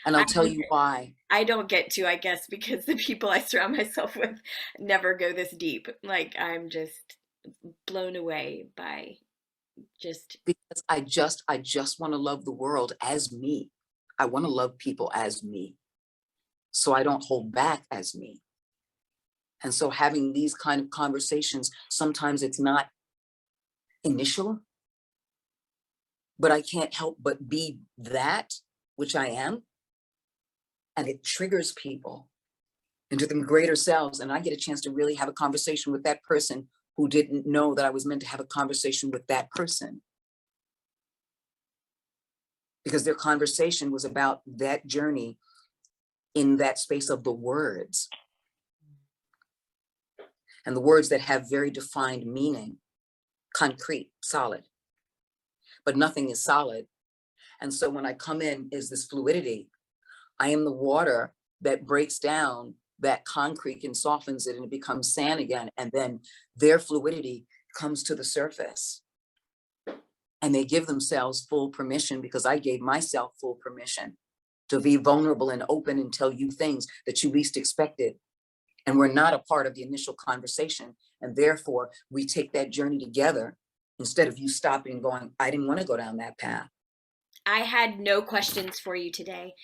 And I'll tell you why. I don't get to, I guess, because the people I surround myself with never go this deep. Like, I'm just blown away by because I just want to love the world as me. I want to love people as me. So I don't hold back as me. And so having these kind of conversations, sometimes it's not initial, but I can't help but be that, which I am. And it triggers people into them greater selves. And I get a chance to really have a conversation with that person who didn't know that I was meant to have a conversation with that person. Because their conversation was about that journey in that space of the words. And the words that have very defined meaning, concrete, solid. But nothing is solid. And so when I come in is this fluidity. I am the water that breaks down that concrete and softens it and it becomes sand again. And then their fluidity comes to the surface. And they give themselves full permission, because I gave myself full permission to be vulnerable and open and tell you things that you least expected. And we're not a part of the initial conversation. And therefore, we take that journey together instead of you stopping and going, I didn't want to go down that path. I had no questions for you today.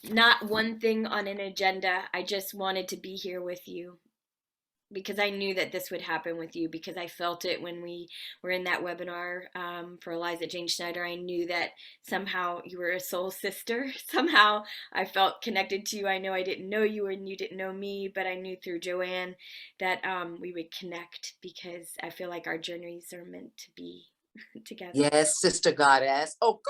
Not one thing on an agenda. I just wanted to be here with you. because I knew that this would happen with you, because I felt it when we were in that webinar for Eliza Jane Schneider. I knew that somehow you were a soul sister. Somehow I felt connected to you. I know I didn't know you and you didn't know me, but I knew through Joanne that we would connect, because I feel like our journeys are meant to be together. Yes, Sister Goddess. Oh,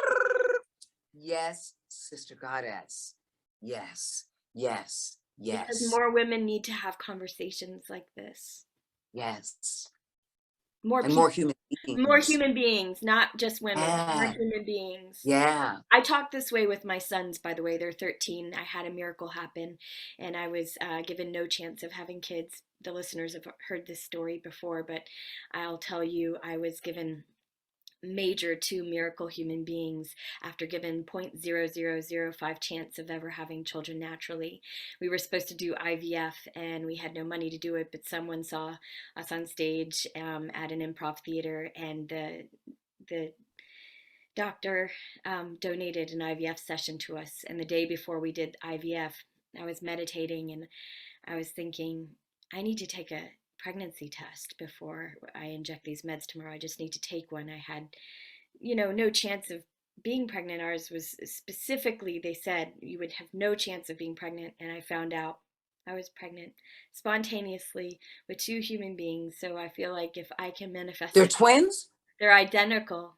yes, Sister Goddess. Yes, yes, Because yes, more women need to have conversations like this. yes. More And people, more human more beings. human beings, not just women, more Yeah, human beings. yeah. I talk this way with my sons, by the way. They're 13. I had a miracle happen, and I was given no chance of having kids. The listeners have heard this story before, but I'll tell you, I was given major two miracle human beings after given 0.0005 chance of ever having children naturally. We were supposed to do IVF and we had no money to do it, but someone saw us on stage at an improv theater, and the doctor donated an IVF session to us. And the day before we did IVF, I was meditating and I was thinking, I need to take a pregnancy test before I inject these meds tomorrow. I just need to take one. I had, no chance of being pregnant. Ours was specifically, they said you would have no chance of being pregnant. And I found out I was pregnant spontaneously with two human beings. So I feel like if I can manifest They're it, twins? they're identical.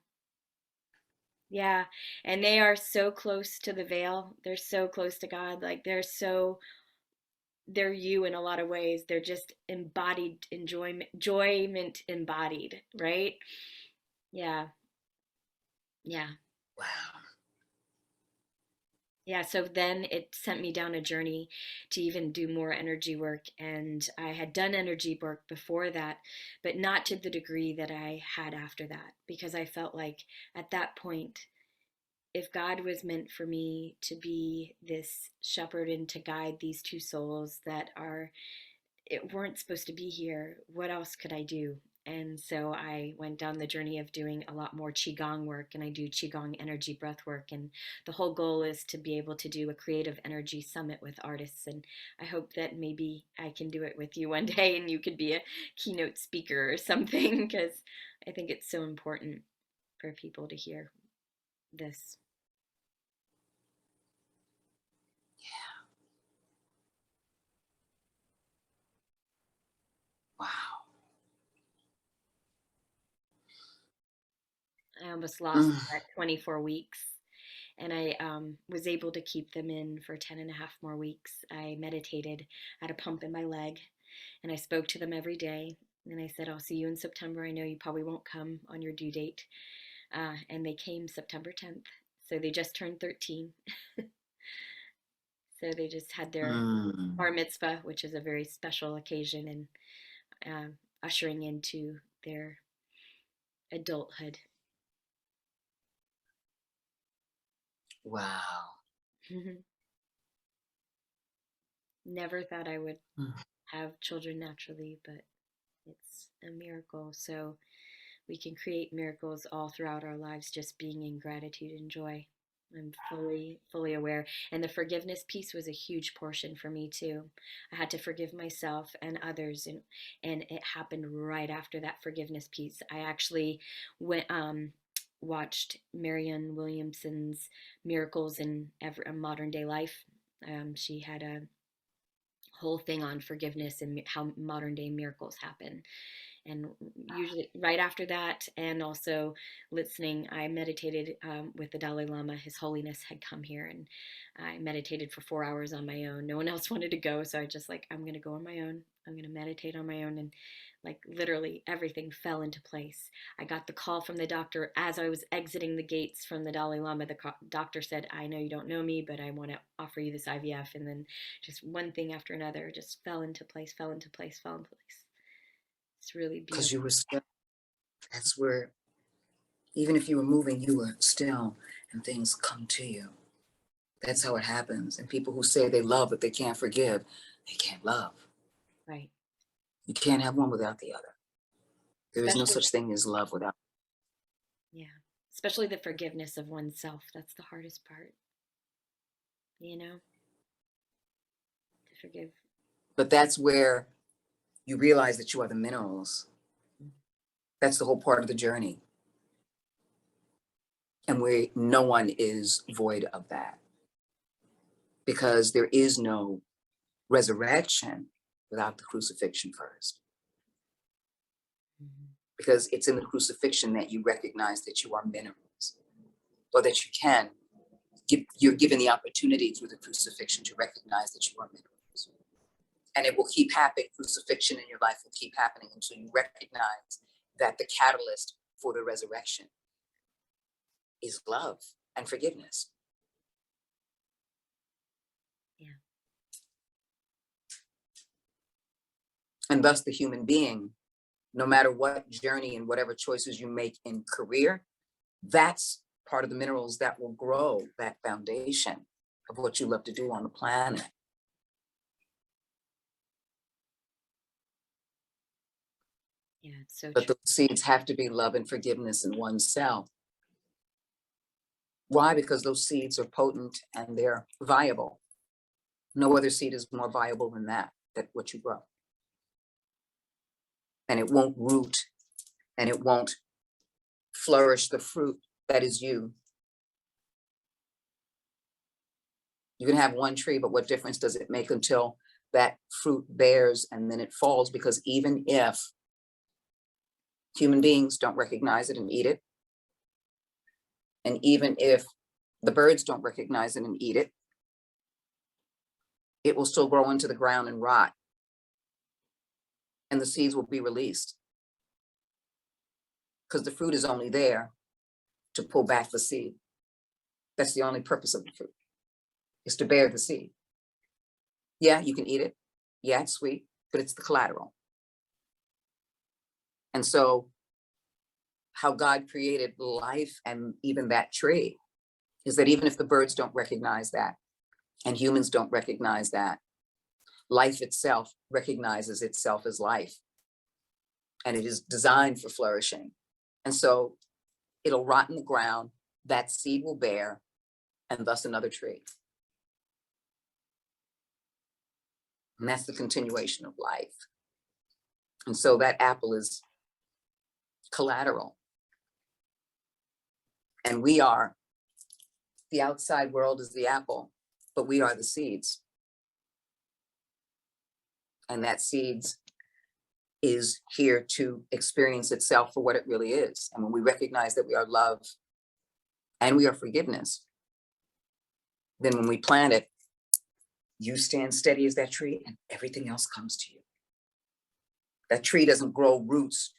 Yeah. And they are so close to the veil. They're so close to God. Like they're you in a lot of ways. They're just embodied enjoyment embodied, right? Yeah. Yeah. Wow. Yeah, so then it sent me down a journey to even do more energy work. And I had done energy work before that, but not to the degree that I had after that, because I felt like at that point, if God was meant for me to be this shepherd and to guide these two souls that weren't supposed to be here, what else could I do? And so I went down the journey of doing a lot more Qigong work, and I do Qigong energy breath work. And the whole goal is to be able to do a creative energy summit with artists. And I hope that maybe I can do it with you one day and you could be a keynote speaker or something, because I think it's so important for people to hear this. Wow. I almost lost Mm. them at 24 weeks. And I was able to keep them in for 10 and a half more weeks. I meditated, I had a pump in my leg, and I spoke to them every day. And I said, I'll see you in September. I know you probably won't come on your due date. And they came September 10th. So they just turned 13. So they just had their Mm. bar mitzvah, which is a very special occasion, and ushering into their adulthood. Wow. Never thought I would Mm. have children naturally, but it's a miracle. So we can create miracles all throughout our lives, just being in gratitude and joy. I'm fully aware. And the forgiveness piece was a huge portion for me too. I had to forgive myself and others, and it happened right after that forgiveness piece. I actually went watched Marianne Williamson's Miracles in Modern Day Life. She had a whole thing on forgiveness and how modern day miracles happen. And usually right after that, and also listening, I meditated with the Dalai Lama. His Holiness had come here, and I meditated for 4 hours on my own. No one else wanted to go, so I just like, I'm going to go on my own. I'm going to meditate on my own. And like literally everything fell into place. I got the call from the doctor as I was exiting the gates from the Dalai Lama. The doctor said, I know you don't know me, but I want to offer you this IVF. And then just one thing after another just fell into place, fell into place, fell into place. It's really Because beautiful. you were still, that's where, even if you were moving, you were still, and things come to you. That's how it happens. And people who say they love but they can't forgive, they can't love. Right. You can't have one without the other. There is no Especially, such thing as love without. yeah. Especially the forgiveness of oneself. That's the hardest part. To forgive. But that's where you realize that you are the minerals. That's the whole part of the journey. And no one is void of that, because there is no resurrection without the crucifixion first. Because it's in the crucifixion that you recognize that you are minerals, or that you can you're given the opportunity through the crucifixion to recognize that you are minerals. And it will keep happening. Crucifixion in your life will keep happening until you recognize that the catalyst for the resurrection is love and forgiveness. Yeah. And thus the human being, no matter what journey and whatever choices you make in career, that's part of the minerals that will grow that foundation of what you love to do on the planet. Yeah, it's so But true. those seeds have to be love and forgiveness in oneself. Why? Because those seeds are potent and they're viable. No other seed is more viable than that what you grow. And it won't root, and it won't flourish the fruit that is you. You can have one tree, but what difference does it make until that fruit bears and then it falls? Because even if human beings don't recognize it and eat it, and even if the birds don't recognize it and eat it, it will still grow into the ground and rot. And the seeds will be released. Because the fruit is only there to pull back the seed. That's the only purpose of the fruit, is to bear the seed. Yeah, you can eat it. Yeah, it's sweet, but it's the collateral. And so how God created life and even that tree is that even if the birds don't recognize that, and humans don't recognize that, life itself recognizes itself as life. And it is designed for flourishing. And so it'll rot in the ground, that seed will bear, and thus another tree. And that's the continuation of life. And so that apple is collateral. And we are, the outside world is the apple, but we are the seeds. And that seeds is here to experience itself for what it really is. And when we recognize that we are love and we are forgiveness, then when we plant it, you stand steady as that tree and everything else comes to you. That tree doesn't grow roots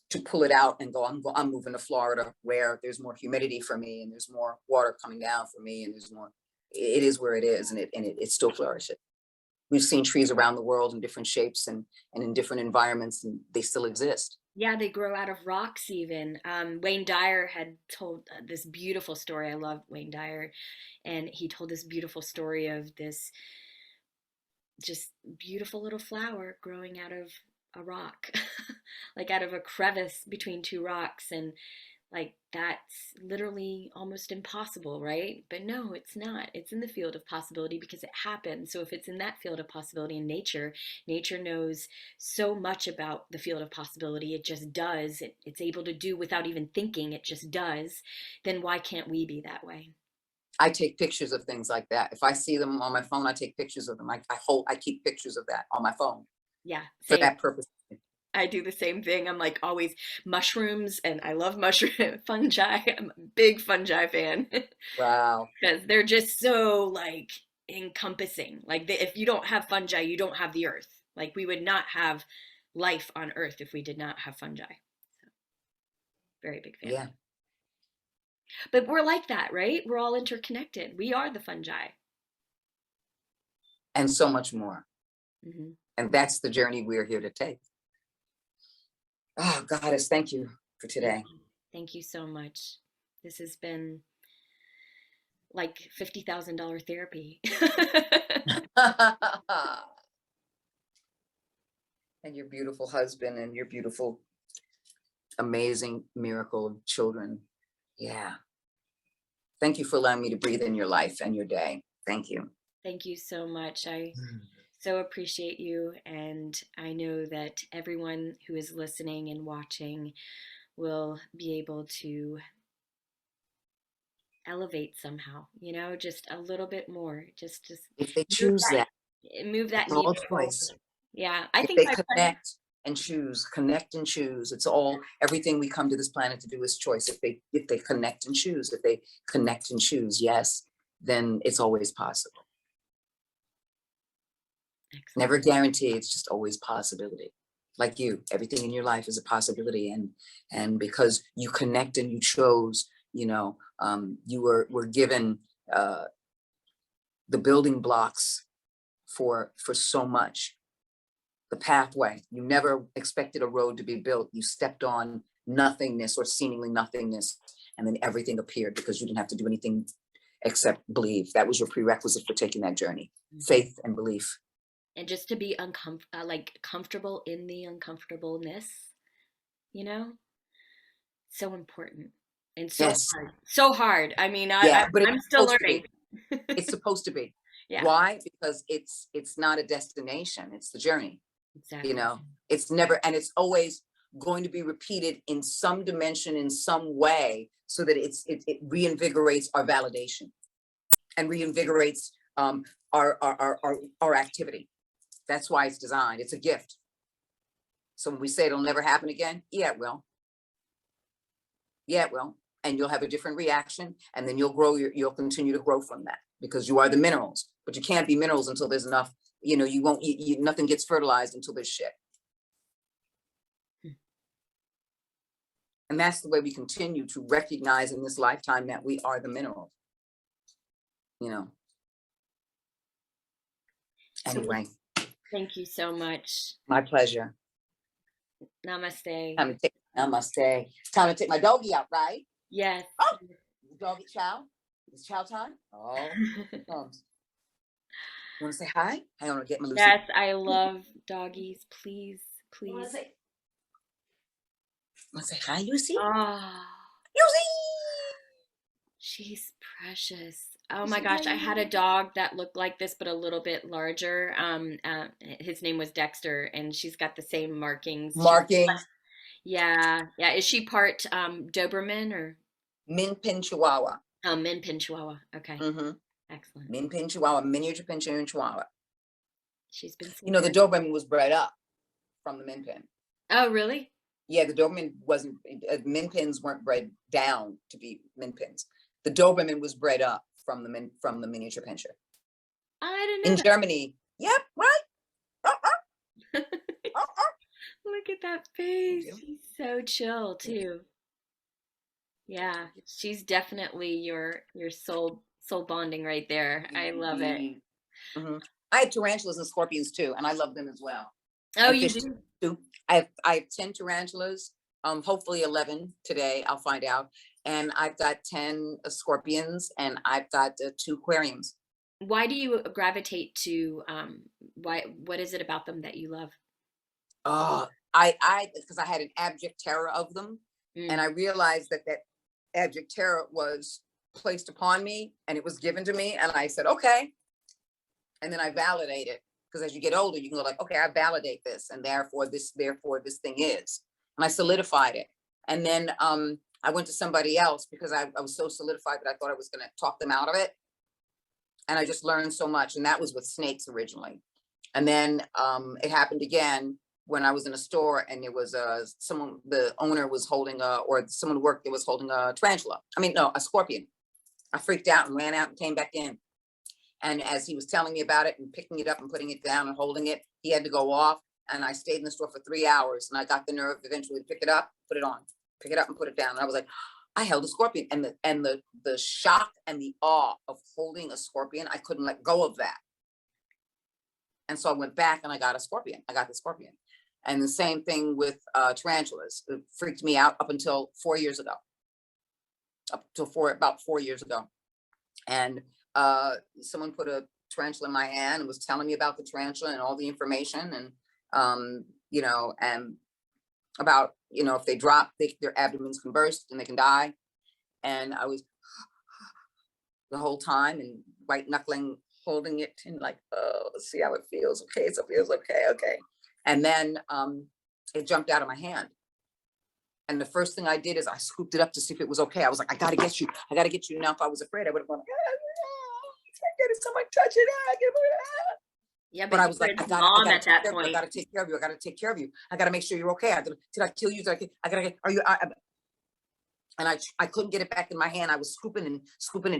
to pull it out and go, I'm moving to Florida where there's more humidity for me and there's more water coming down for me and there's more, it is where it is, and it still flourishes. We've seen trees around the world in different shapes and in different environments, and they still exist. Yeah, they grow out of rocks even. Wayne Dyer had told this beautiful story. I love Wayne Dyer. And he told this beautiful story of this just beautiful little flower growing out of a rock, like out of a crevice between two rocks. And like that's literally almost impossible, right? But no, it's not. It's in the field of possibility because it happens. So if it's in that field of possibility in nature, nature knows so much about the field of possibility. It just does. It's able to do without even thinking. It just does. Then why can't we be that way? I take pictures of things like that. If I see them on my phone, I take pictures of them. I keep pictures of that on my phone. Yeah, For same. that purpose. I do the same thing. I'm like always mushrooms, and I love mushroom fungi. I'm a big fungi fan. Wow. Because they're just so like encompassing. Like if you don't have fungi, you don't have the earth. Like we would not have life on earth if we did not have fungi. So, very big fan. Yeah. But we're like that, right? We're all interconnected. We are the fungi. And so much more. Mm-hmm. And that's the journey we're here to take. Oh, Goddess, thank you for today. Thank you so much. This has been like $50,000 therapy. And your beautiful husband and your beautiful, amazing miracle of children. Yeah. Thank you for allowing me to breathe in your life and your day. Thank you. Thank you so much. I so appreciate you. And I know that everyone who is listening and watching will be able to elevate somehow, just a little bit more, just If they move choose that, move that it's all needle forward. choice. Yeah, I If think they my connect and choose, it's all, everything we come to this planet to do is choice. If they connect and choose, yes, then it's always possible. Excellent. Never guarantee, it's just always possibility. Like you, everything in your life is a possibility. And because you connect and you chose, you were given the building blocks for so much. The pathway, you never expected a road to be built. You stepped on nothingness or seemingly nothingness, and then everything appeared because you didn't have to do anything except believe. That was your prerequisite for taking that journey. Faith and belief. And just to be comfortable in the uncomfortableness, so important and so Yes. hard. So hard. I mean, But I'm still learning. It's supposed to be. Yeah. Why? Because it's not a destination, it's the journey. Exactly. It's never, and it's always going to be repeated in some dimension, in some way, so that it reinvigorates our validation and reinvigorates our activity. That's why it's designed. It's a gift. So when we say it'll never happen again, yeah, it will. Yeah, it will. And you'll have a different reaction, and then you'll continue to grow from that, because you are the minerals. But you can't be minerals until there's enough. Nothing gets fertilized until there's shit. And that's the way we continue to recognize in this lifetime that we are the mineral. Anyway. Thank you so much. My pleasure. Namaste. Namaste. Time to take my doggy out, right? Yes. Oh, doggy chow. It's chow time. Oh, comes. You want to say hi? Hang on, get my Lucy. Yes, I love doggies. Please. Want to say hi, Lucy? Ah, Lucy! she's precious. Oh my gosh, I had a dog that looked like this, but a little bit larger. His name was Dexter, and she's got the same markings. Yeah. Is she part Doberman or Min Pin Chihuahua? Oh, Min Pin Chihuahua. Okay. Mm-hmm. Excellent. Min Pin Chihuahua, miniature Pin Chihuahua. She's been. The Doberman was bred up from the Min Pin. Oh, really? Yeah, the Doberman wasn't. Min Pins weren't bred down to be Min Pins. The Doberman was bred up from the miniature pinscher. I didn't know in Germany. Yep, right. Look at that face. He's so chill too. Yeah, she's definitely your soul bonding right there. I love it. Mm-hmm. I have tarantulas and scorpions too, and I love them as well. Oh, you do? Too. I have 10 tarantulas. Hopefully 11 today. I'll find out. And I've got 10 scorpions, and I've got 2 aquariums. Why do you gravitate to what is it about them that you love? Because I had an abject terror of them, and I realized that abject terror was placed upon me, and it was given to me, and I said, okay. And then I validate it, because as you get older, you can go like, okay, I validate this, and therefore this thing is, and I solidified it. And then I went to somebody else because I was so solidified that I thought I was going to talk them out of it. And I just learned so much. And that was with snakes originally. And then it happened again when I was in a store, and there was the owner was holding or someone who worked there was holding a tarantula. A scorpion. I freaked out and ran out and came back in. And as he was telling me about it and picking it up and putting it down and holding it, he had to go off. And I stayed in the store for 3 hours, and I got the nerve eventually to pick it up, put it on, pick it up and put it down. And I was like, I held a scorpion, and the shock and the awe of holding a scorpion, I couldn't let go of that. And so I went back and I got the scorpion. And the same thing with tarantulas. It freaked me out up until 4 years ago. About 4 years ago. And someone put a tarantula in my hand and was telling me about the tarantula and all the information, and and about, if they drop, their abdomens can burst and they can die. And I was the whole time and white knuckling holding it and like, oh, let's see how it feels. Okay, so it feels okay, okay. And then it jumped out of my hand. And the first thing I did is I scooped it up to see if it was okay. I was like, I gotta get you. I gotta get you. Now, if I was afraid, I would have gone, I get it. Someone touch it. Yeah, But I was like, I gotta at that point. I gotta take care of you. I gotta take care of you. I gotta make sure you're okay. Did I kill you? I gotta get, are you? And I couldn't get it back in my hand. I was scooping and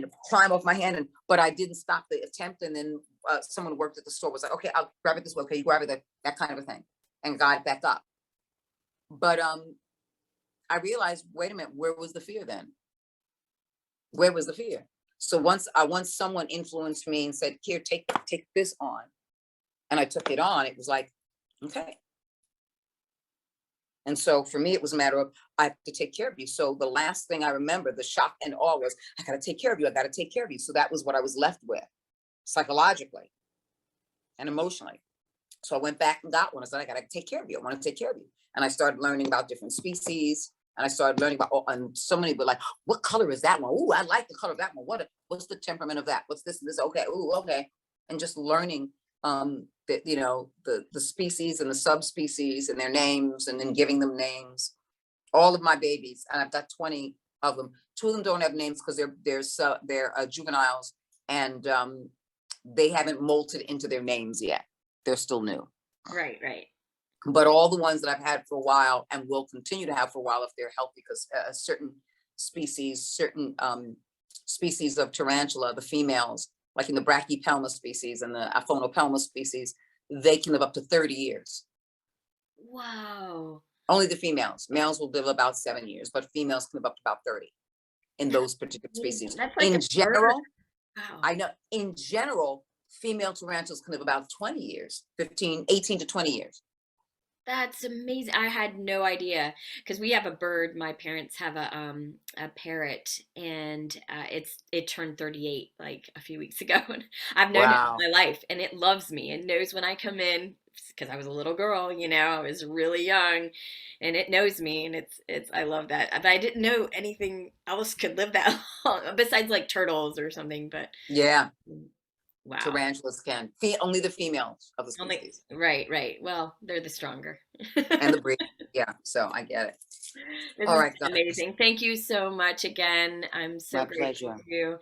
to climb off my hand, but I didn't stop the attempt. And then someone who worked at the store was like, okay, I'll grab it this way. Okay, you grab it, that kind of a thing, and got it back up. But I realized, wait a minute, where was the fear then? Where was the fear? So once someone influenced me and said, here, take this on. And I took it on, it was like, okay. And so for me, it was a matter of, I have to take care of you. So the last thing I remember, the shock and awe was, I got to take care of you. I got to take care of you. So that was what I was left with psychologically and emotionally. So I went back and got one. I said, I got to take care of you. I want to take care of you. And I started learning about different species. And I started learning about, and so many were like, what color is that one? Ooh, I like the color of that one. What's the temperament of that? What's this and this? Okay. Ooh, okay. And just learning that, you know, the species and the subspecies and their names, and then giving them names. All of my babies, and I've got 20 of them. 2 of them don't have names because they're juveniles, and they haven't molted into their names yet. They're still new. Right. But all the ones that I've had for a while and will continue to have for a while if they're healthy, because certain species of tarantula, the females, like in the Brachypelma species and the Aphonopelma species, they can live up to 30 years. Wow. Only the females. Males will live about 7 years, but females can live up to about 30 in those particular species. That's like in general, wow. I know in general, female tarantulas can live about 20 years, 18 to 20 years. That's amazing. I had no idea, because we have a bird. My parents have a parrot, and it turned 38 like a few weeks ago. And I've known it all my life, and it loves me and knows when I come in, because I was a little girl, you know, I was really young, and it knows me, and it's I love that. But I didn't know anything else could live that long besides like turtles or something. But yeah. Wow. Tarantulas can. Only the females of the species. Right. Well, they're the stronger. And the breed. Yeah, so I get it. This all is right, guys. amazing. Thank you so much again. I'm so My grateful pleasure. to you.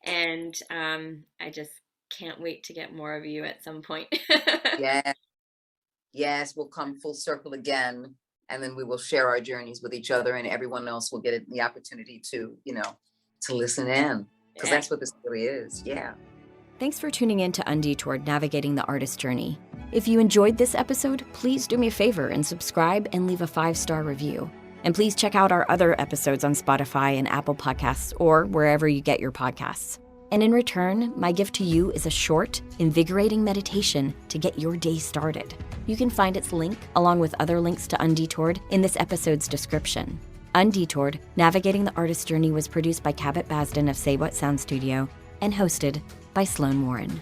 And I just can't wait to get more of you at some point. Yeah. Yes, we'll come full circle again, and then we will share our journeys with each other, and everyone else will get the opportunity to, you know, to listen in, because that's what this really is. Yeah. Thanks for tuning in to Undetoured, Navigating the Artist Journey. If you enjoyed this episode, please do me a favor and subscribe and leave a 5-star review. And please check out our other episodes on Spotify and Apple Podcasts, or wherever you get your podcasts. And in return, my gift to you is a short, invigorating meditation to get your day started. You can find its link, along with other links to Undetoured, in this episode's description. Undetoured, Navigating the Artist Journey was produced by Cabot Basden of Say What Sound Studio and hosted by Sloan Warren.